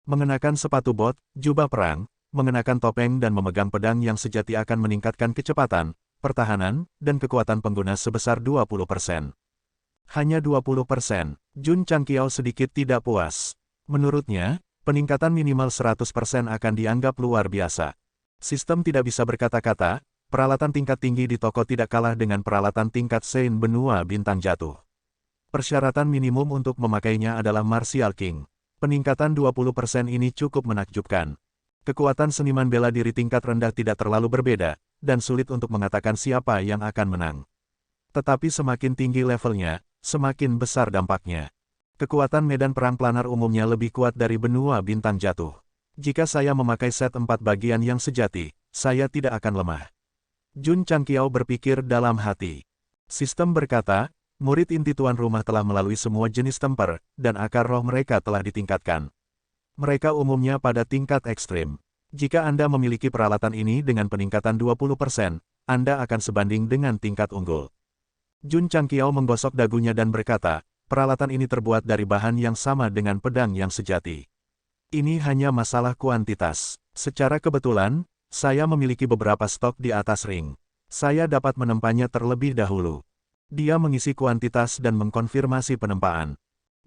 S1: Mengenakan sepatu bot, jubah perang, mengenakan topeng dan memegang pedang yang sejati akan meningkatkan kecepatan, pertahanan, dan kekuatan pengguna sebesar 20%. Hanya 20%, Jun Changqiao sedikit tidak puas. Menurutnya, peningkatan minimal 100% akan dianggap luar biasa. Sistem tidak bisa berkata-kata, peralatan tingkat tinggi di toko tidak kalah dengan peralatan tingkat Saint benua bintang jatuh. Persyaratan minimum untuk memakainya adalah Martial King. Peningkatan 20% ini cukup menakjubkan. Kekuatan seniman bela diri tingkat rendah tidak terlalu berbeda, dan sulit untuk mengatakan siapa yang akan menang. Tetapi semakin tinggi levelnya, semakin besar dampaknya. Kekuatan medan perang planar umumnya lebih kuat dari benua bintang jatuh. Jika saya memakai set 4 bagian yang sejati, saya tidak akan lemah. Jun Changqiao berpikir dalam hati. Sistem berkata, murid inti tuan rumah telah melalui semua jenis temper, dan akar roh mereka telah ditingkatkan. Mereka umumnya pada tingkat ekstrim. Jika Anda memiliki peralatan ini dengan peningkatan 20%, Anda akan sebanding dengan tingkat unggul. Jun Changqiao menggosok dagunya dan berkata, peralatan ini terbuat dari bahan yang sama dengan pedang yang sejati. Ini hanya masalah kuantitas. Secara kebetulan, saya memiliki beberapa stok di atas ring. Saya dapat menempanya terlebih dahulu. Dia mengisi kuantitas dan mengkonfirmasi penempaan.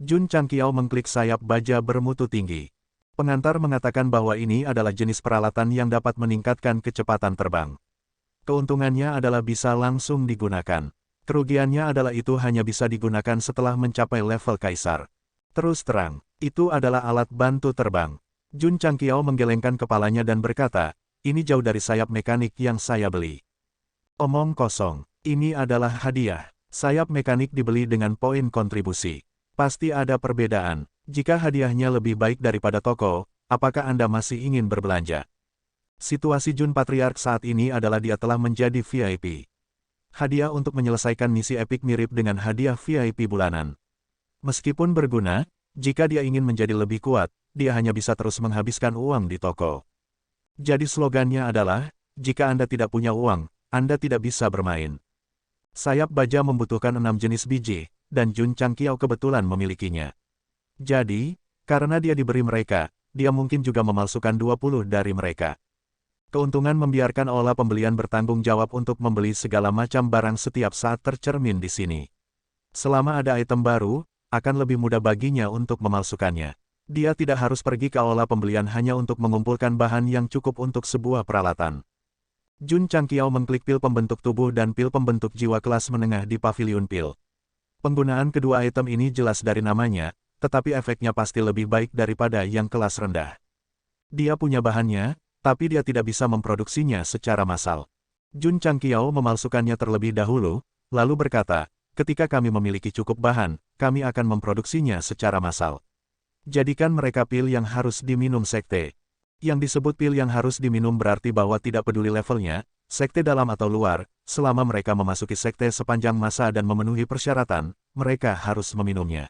S1: Jun Changqiao mengklik sayap baja bermutu tinggi. Pengantar mengatakan bahwa ini adalah jenis peralatan yang dapat meningkatkan kecepatan terbang. Keuntungannya adalah bisa langsung digunakan. Kerugiannya adalah itu hanya bisa digunakan setelah mencapai level kaisar. Terus terang, itu adalah alat bantu terbang. Jun Changqiao menggelengkan kepalanya dan berkata, ini jauh dari sayap mekanik yang saya beli. Omong kosong, ini adalah hadiah. Sayap mekanik dibeli dengan poin kontribusi. Pasti ada perbedaan. Jika hadiahnya lebih baik daripada toko, apakah Anda masih ingin berbelanja? Situasi Jun Patriark saat ini adalah dia telah menjadi VIP. Hadiah untuk menyelesaikan misi epik mirip dengan hadiah VIP bulanan. Meskipun berguna, jika dia ingin menjadi lebih kuat, dia hanya bisa terus menghabiskan uang di toko. Jadi slogannya adalah, jika Anda tidak punya uang, Anda tidak bisa bermain. Sayap baja membutuhkan 6 jenis biji, dan Jun Changqiao kebetulan memilikinya. Jadi, karena dia diberi mereka, dia mungkin juga memalsukan 20 dari mereka. Keuntungan membiarkan olah pembelian bertanggung jawab untuk membeli segala macam barang setiap saat tercermin di sini. Selama ada item baru, akan lebih mudah baginya untuk memalsukannya. Dia tidak harus pergi ke aula pembelian hanya untuk mengumpulkan bahan yang cukup untuk sebuah peralatan. Jun Changqiao mengklik pil pembentuk tubuh dan pil pembentuk jiwa kelas menengah di pavilion pil. Penggunaan kedua item ini jelas dari namanya, tetapi efeknya pasti lebih baik daripada yang kelas rendah. Dia punya bahannya, tapi dia tidak bisa memproduksinya secara massal. Jun Changqiao memalsukannya terlebih dahulu, lalu berkata, ketika kami memiliki cukup bahan, kami akan memproduksinya secara massal. Jadikan mereka pil yang harus diminum sekte. Yang disebut pil yang harus diminum berarti bahwa tidak peduli levelnya, sekte dalam atau luar, selama mereka memasuki sekte sepanjang masa dan memenuhi persyaratan, mereka harus meminumnya.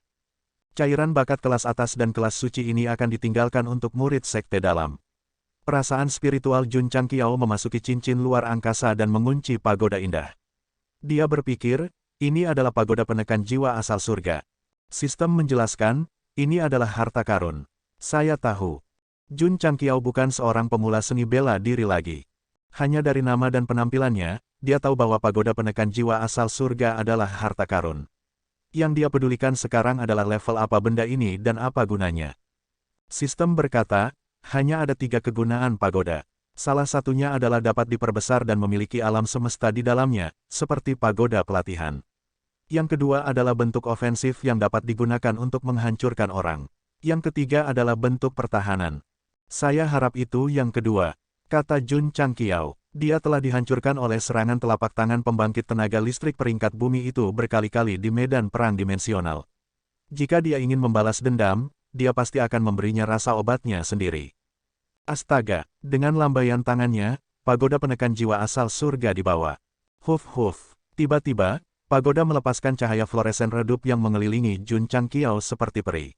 S1: Cairan bakat kelas atas dan kelas suci ini akan ditinggalkan untuk murid sekte dalam. Perasaan spiritual Jun Changqiao memasuki cincin luar angkasa dan mengunci pagoda indah. Dia berpikir, ini adalah pagoda penekan jiwa asal surga. Sistem menjelaskan, ini adalah harta karun. Saya tahu. Jun Changqiao bukan seorang pemula seni bela diri lagi. Hanya dari nama dan penampilannya, dia tahu bahwa pagoda penekan jiwa asal surga adalah harta karun. Yang dia pedulikan sekarang adalah level apa benda ini dan apa gunanya. Sistem berkata, hanya ada 3 kegunaan pagoda. Salah satunya adalah dapat diperbesar dan memiliki alam semesta di dalamnya, seperti pagoda pelatihan. Yang kedua adalah bentuk ofensif yang dapat digunakan untuk menghancurkan orang. Yang ketiga adalah bentuk pertahanan. Saya harap itu yang kedua, kata Jun Changqiao. Dia telah dihancurkan oleh serangan telapak tangan pembangkit tenaga listrik peringkat bumi itu berkali-kali di medan perang dimensional. Jika dia ingin membalas dendam, dia pasti akan memberinya rasa obatnya sendiri. Astaga, dengan lambaian tangannya, pagoda penekan jiwa asal surga dibawa. Huf. Tiba-tiba, pagoda melepaskan cahaya fluoresen redup yang mengelilingi Jun Changqiao seperti peri.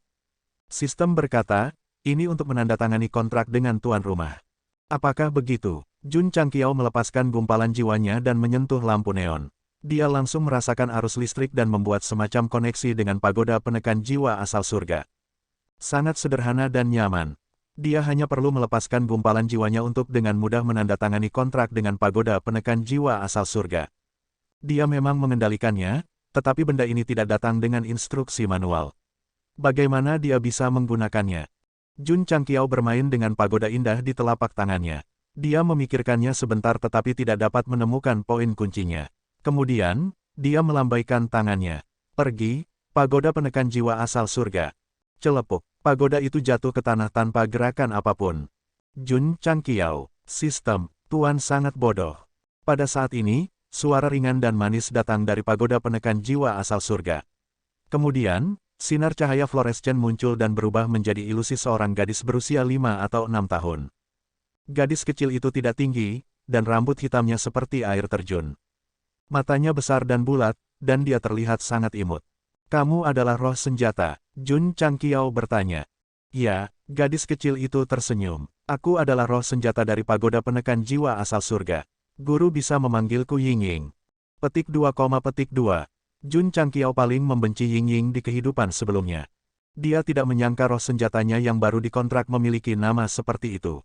S1: Sistem berkata, ini untuk menandatangani kontrak dengan tuan rumah. Apakah begitu? Jun Changqiao melepaskan gumpalan jiwanya dan menyentuh lampu neon. Dia langsung merasakan arus listrik dan membuat semacam koneksi dengan pagoda penekan jiwa asal surga. Sangat sederhana dan nyaman. Dia hanya perlu melepaskan gumpalan jiwanya untuk dengan mudah menandatangani kontrak dengan pagoda penekan jiwa asal surga. Dia memang mengendalikannya, tetapi benda ini tidak datang dengan instruksi manual. Bagaimana dia bisa menggunakannya? Jun Changqiao bermain dengan pagoda indah di telapak tangannya. Dia memikirkannya sebentar tetapi tidak dapat menemukan poin kuncinya. Kemudian, dia melambaikan tangannya. Pergi, pagoda penekan jiwa asal surga. Celepuk. Pagoda itu jatuh ke tanah tanpa gerakan apapun. Jun Changqiao, sistem, tuan sangat bodoh. Pada saat ini, suara ringan dan manis datang dari pagoda penekan jiwa asal surga. Kemudian, sinar cahaya fluorescen muncul dan berubah menjadi ilusi seorang gadis berusia 5 atau 6 tahun. Gadis kecil itu tidak tinggi, dan rambut hitamnya seperti air terjun. Matanya besar dan bulat, dan dia terlihat sangat imut. Kamu adalah roh senjata, Jun Changqiao bertanya. Ya, gadis kecil itu tersenyum. Aku adalah roh senjata dari pagoda penekan jiwa asal surga. Guru bisa memanggilku Yingying. Petik 2, petik 2. Jun Changqiao paling membenci Yingying di kehidupan sebelumnya. Dia tidak menyangka roh senjatanya yang baru dikontrak memiliki nama seperti itu.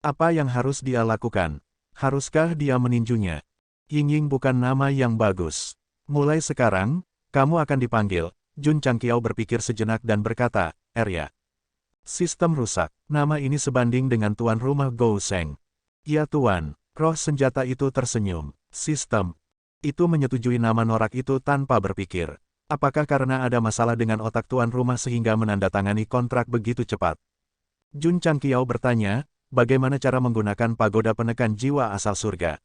S1: Apa yang harus dia lakukan? Haruskah dia meninjunya? Yingying bukan nama yang bagus. Mulai sekarang, kamu akan dipanggil. Jun Changqiao berpikir sejenak dan berkata, Arya. Sistem rusak. Nama ini sebanding dengan tuan rumah Gou Sheng. Ya tuan, roh senjata itu tersenyum. Sistem. Itu menyetujui nama norak itu tanpa berpikir. Apakah karena ada masalah dengan otak tuan rumah sehingga menandatangani kontrak begitu cepat? Jun Changqiao bertanya, bagaimana cara menggunakan pagoda penekan jiwa asal surga?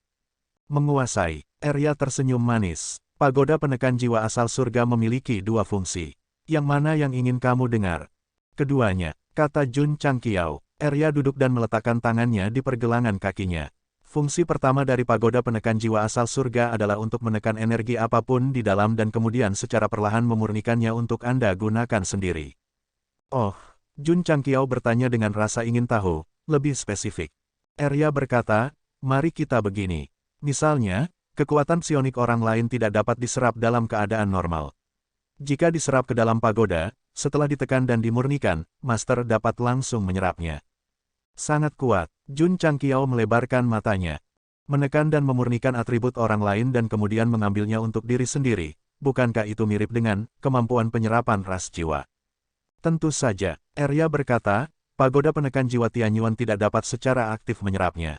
S1: Menguasai. Arya tersenyum manis. Pagoda penekan jiwa asal surga memiliki dua fungsi. Yang mana yang ingin kamu dengar? Keduanya, kata Jun Changqiao. Arya duduk dan meletakkan tangannya di pergelangan kakinya. Fungsi pertama dari pagoda penekan jiwa asal surga adalah untuk menekan energi apapun di dalam dan kemudian secara perlahan memurnikannya untuk Anda gunakan sendiri. Oh, Jun Changqiao bertanya dengan rasa ingin tahu, lebih spesifik. Arya berkata, mari kita begini. Misalnya, kekuatan psionik orang lain tidak dapat diserap dalam keadaan normal. Jika diserap ke dalam pagoda, setelah ditekan dan dimurnikan, Master dapat langsung menyerapnya. Sangat kuat, Jun Changqiao melebarkan matanya. Menekan dan memurnikan atribut orang lain dan kemudian mengambilnya untuk diri sendiri, bukankah itu mirip dengan kemampuan penyerapan ras jiwa? Tentu saja, Arya berkata, pagoda penekan jiwa Tianyuan tidak dapat secara aktif menyerapnya.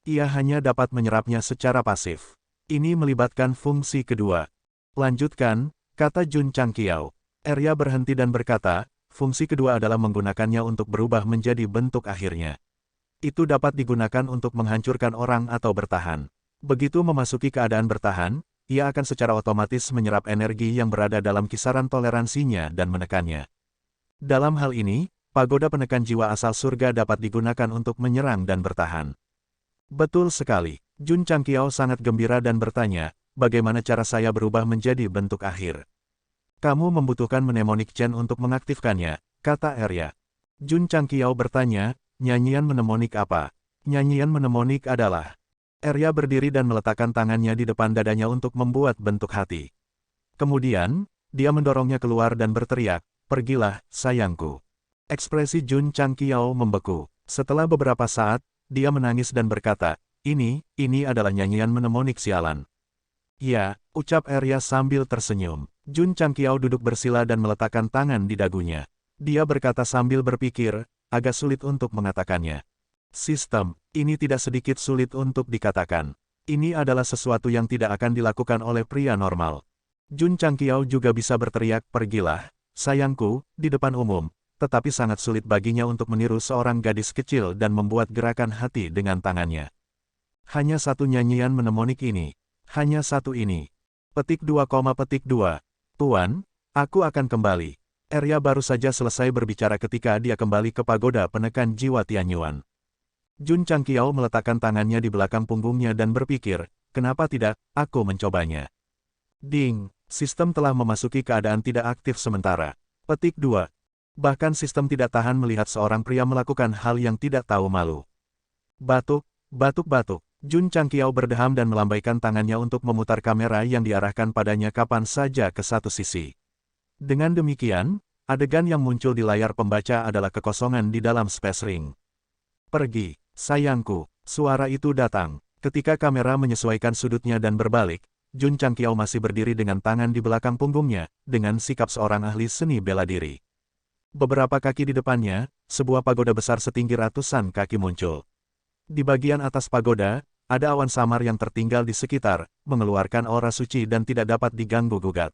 S1: Ia hanya dapat menyerapnya secara pasif. Ini melibatkan fungsi kedua. Lanjutkan, kata Jun Changqiao. Arya berhenti dan berkata, fungsi kedua adalah menggunakannya untuk berubah menjadi bentuk akhirnya. Itu dapat digunakan untuk menghancurkan orang atau bertahan. Begitu memasuki keadaan bertahan, ia akan secara otomatis menyerap energi yang berada dalam kisaran toleransinya dan menekannya. Dalam hal ini, pagoda penekan jiwa asal surga dapat digunakan untuk menyerang dan bertahan. Betul sekali, Jun Changqiao sangat gembira dan bertanya, bagaimana cara saya berubah menjadi bentuk akhir? Kamu membutuhkan mnemonic chain untuk mengaktifkannya, kata Arya. Jun Changqiao bertanya, nyanyian mnemonik apa? Nyanyian mnemonik adalah... Arya berdiri dan meletakkan tangannya di depan dadanya untuk membuat bentuk hati. Kemudian, dia mendorongnya keluar dan berteriak, pergilah, sayangku. Ekspresi Jun Changqiao membeku. Setelah beberapa saat, dia menangis dan berkata, ini adalah nyanyian mnemonik sialan. Ya, ucap Arya sambil tersenyum. Jun Changqiao duduk bersila dan meletakkan tangan di dagunya. Dia berkata sambil berpikir, agak sulit untuk mengatakannya. Sistem, ini tidak sedikit sulit untuk dikatakan. Ini adalah sesuatu yang tidak akan dilakukan oleh pria normal. Jun Changqiao juga bisa berteriak, pergilah, sayangku, di depan umum, tetapi sangat sulit baginya untuk meniru seorang gadis kecil dan membuat gerakan hati dengan tangannya. Hanya satu nyanyian mnemonik ini. Hanya satu ini. Petik 2, petik 2. Tuan, aku akan kembali. Arya baru saja selesai berbicara ketika dia kembali ke pagoda penekan jiwa Tianyuan. Jun Changqiao meletakkan tangannya di belakang punggungnya dan berpikir, kenapa tidak, aku mencobanya. Ding, sistem telah memasuki keadaan tidak aktif sementara. Petik 2. Bahkan sistem tidak tahan melihat seorang pria melakukan hal yang tidak tahu malu. Batuk, batuk, batuk. Jun Changqiao berdeham dan melambaikan tangannya untuk memutar kamera yang diarahkan padanya kapan saja ke satu sisi. Dengan demikian, adegan yang muncul di layar pembaca adalah kekosongan di dalam Space Ring. Pergi, sayangku, suara itu datang. Ketika kamera menyesuaikan sudutnya dan berbalik, Jun Changqiao masih berdiri dengan tangan di belakang punggungnya, dengan sikap seorang ahli seni bela diri. Beberapa kaki di depannya, sebuah pagoda besar setinggi ratusan kaki muncul. Di bagian atas pagoda, ada awan samar yang tertinggal di sekitar, mengeluarkan aura suci dan tidak dapat diganggu-gugat.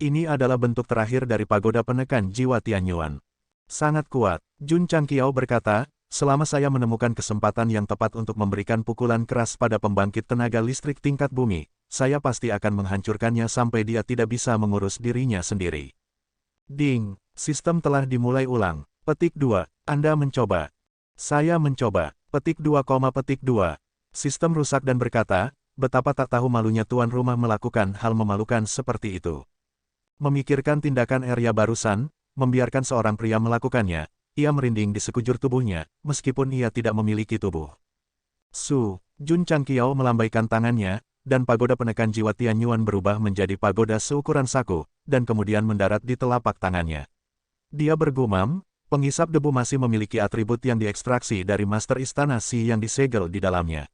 S1: Ini adalah bentuk terakhir dari pagoda penekan jiwa Tianyuan. Sangat kuat, Jun Changqiao berkata, selama saya menemukan kesempatan yang tepat untuk memberikan pukulan keras pada pembangkit tenaga listrik tingkat bumi, saya pasti akan menghancurkannya sampai dia tidak bisa mengurus dirinya sendiri. Ding, sistem telah dimulai ulang. Petik 2, Anda mencoba. Saya mencoba. Petik 2, petik 2. Sistem rusak dan berkata, betapa tak tahu malunya tuan rumah melakukan hal memalukan seperti itu. Memikirkan tindakan Arya barusan, membiarkan seorang pria melakukannya, ia merinding di sekujur tubuhnya, meskipun ia tidak memiliki tubuh. Jun Changqiao melambaikan tangannya, dan pagoda penekan jiwa Tianyuan berubah menjadi pagoda seukuran saku, dan kemudian mendarat di telapak tangannya. Dia bergumam, penghisap debu masih memiliki atribut yang diekstraksi dari Master Istana Si yang disegel di dalamnya.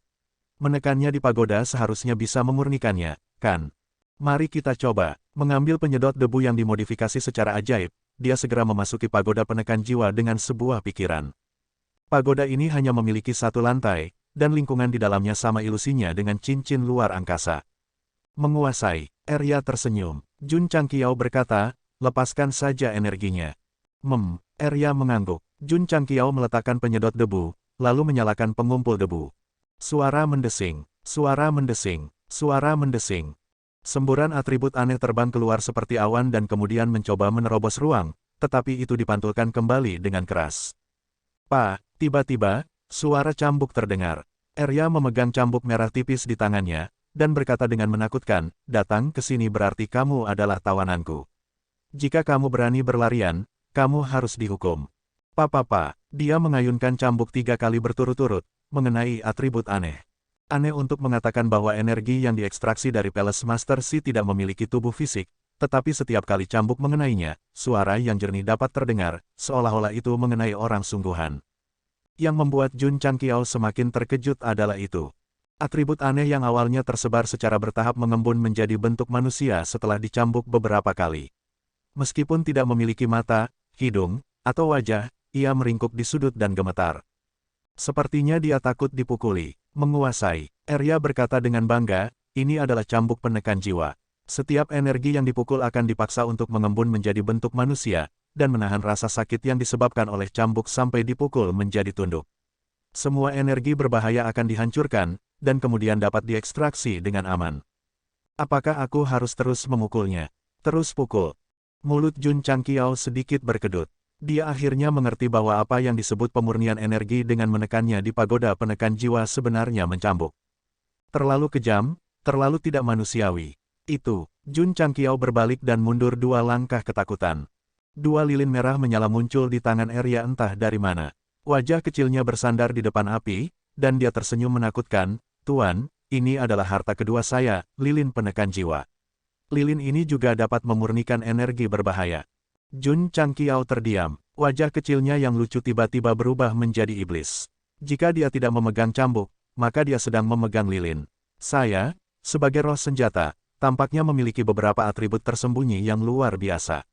S1: Menekannya di pagoda seharusnya bisa memurnikannya, kan? Mari kita coba. Mengambil penyedot debu yang dimodifikasi secara ajaib, dia segera memasuki pagoda penekan jiwa dengan sebuah pikiran. Pagoda ini hanya memiliki satu lantai, dan lingkungan di dalamnya sama ilusinya dengan cincin luar angkasa. Menguasai, Arya tersenyum. Jun Changqiao berkata, lepaskan saja energinya. Arya mengangguk. Jun Changqiao meletakkan penyedot debu, lalu menyalakan pengumpul debu. Suara mendesing, suara mendesing, suara mendesing. Semburan atribut aneh terbang keluar seperti awan dan kemudian mencoba menerobos ruang, tetapi itu dipantulkan kembali dengan keras. Tiba-tiba, suara cambuk terdengar. Arya memegang cambuk merah tipis di tangannya, dan berkata dengan menakutkan, datang ke sini berarti kamu adalah tawananku. Jika kamu berani berlarian, kamu harus dihukum. Dia mengayunkan cambuk 3 kali berturut-turut, mengenai atribut aneh. Aneh untuk mengatakan bahwa energi yang diekstraksi dari Palace Master Yi tidak memiliki tubuh fisik, tetapi setiap kali cambuk mengenainya, suara yang jernih dapat terdengar, seolah-olah itu mengenai orang sungguhan. Yang membuat Jun Changqiao semakin terkejut adalah itu. Atribut aneh yang awalnya tersebar secara bertahap mengembun menjadi bentuk manusia setelah dicambuk beberapa kali. Meskipun tidak memiliki mata, hidung, atau wajah, ia meringkuk di sudut dan gemetar. Sepertinya dia takut dipukuli. Menguasai, Arya berkata dengan bangga, ini adalah cambuk penekan jiwa. Setiap energi yang dipukul akan dipaksa untuk mengembun menjadi bentuk manusia, dan menahan rasa sakit yang disebabkan oleh cambuk sampai dipukul menjadi tunduk. Semua energi berbahaya akan dihancurkan, dan kemudian dapat diekstraksi dengan aman. Apakah aku harus terus memukulnya? Terus pukul. Mulut Jun Changqiao sedikit berkedut. Dia akhirnya mengerti bahwa apa yang disebut pemurnian energi dengan menekannya di pagoda penekan jiwa sebenarnya mencambuk. Terlalu kejam, terlalu tidak manusiawi. Itu, Jun Changqiao berbalik dan mundur 2 langkah ketakutan. 2 lilin merah menyala muncul di tangan Arya entah dari mana. Wajah kecilnya bersandar di depan api, dan dia tersenyum menakutkan, Tuan, ini adalah harta kedua saya, lilin penekan jiwa. Lilin ini juga dapat memurnikan energi berbahaya. Jun Changqiao terdiam, wajah kecilnya yang lucu tiba-tiba berubah menjadi iblis. Jika dia tidak memegang cambuk, maka dia sedang memegang lilin. Saya, sebagai roh senjata, tampaknya memiliki beberapa atribut tersembunyi yang luar biasa.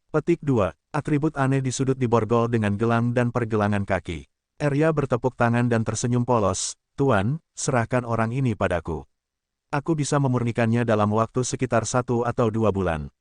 S1: Petik 2, atribut aneh di sudut diborgol dengan gelang dan pergelangan kaki. Arya bertepuk tangan dan tersenyum polos, Tuan, serahkan orang ini padaku. Aku bisa memurnikannya dalam waktu sekitar 1 atau 2 bulan.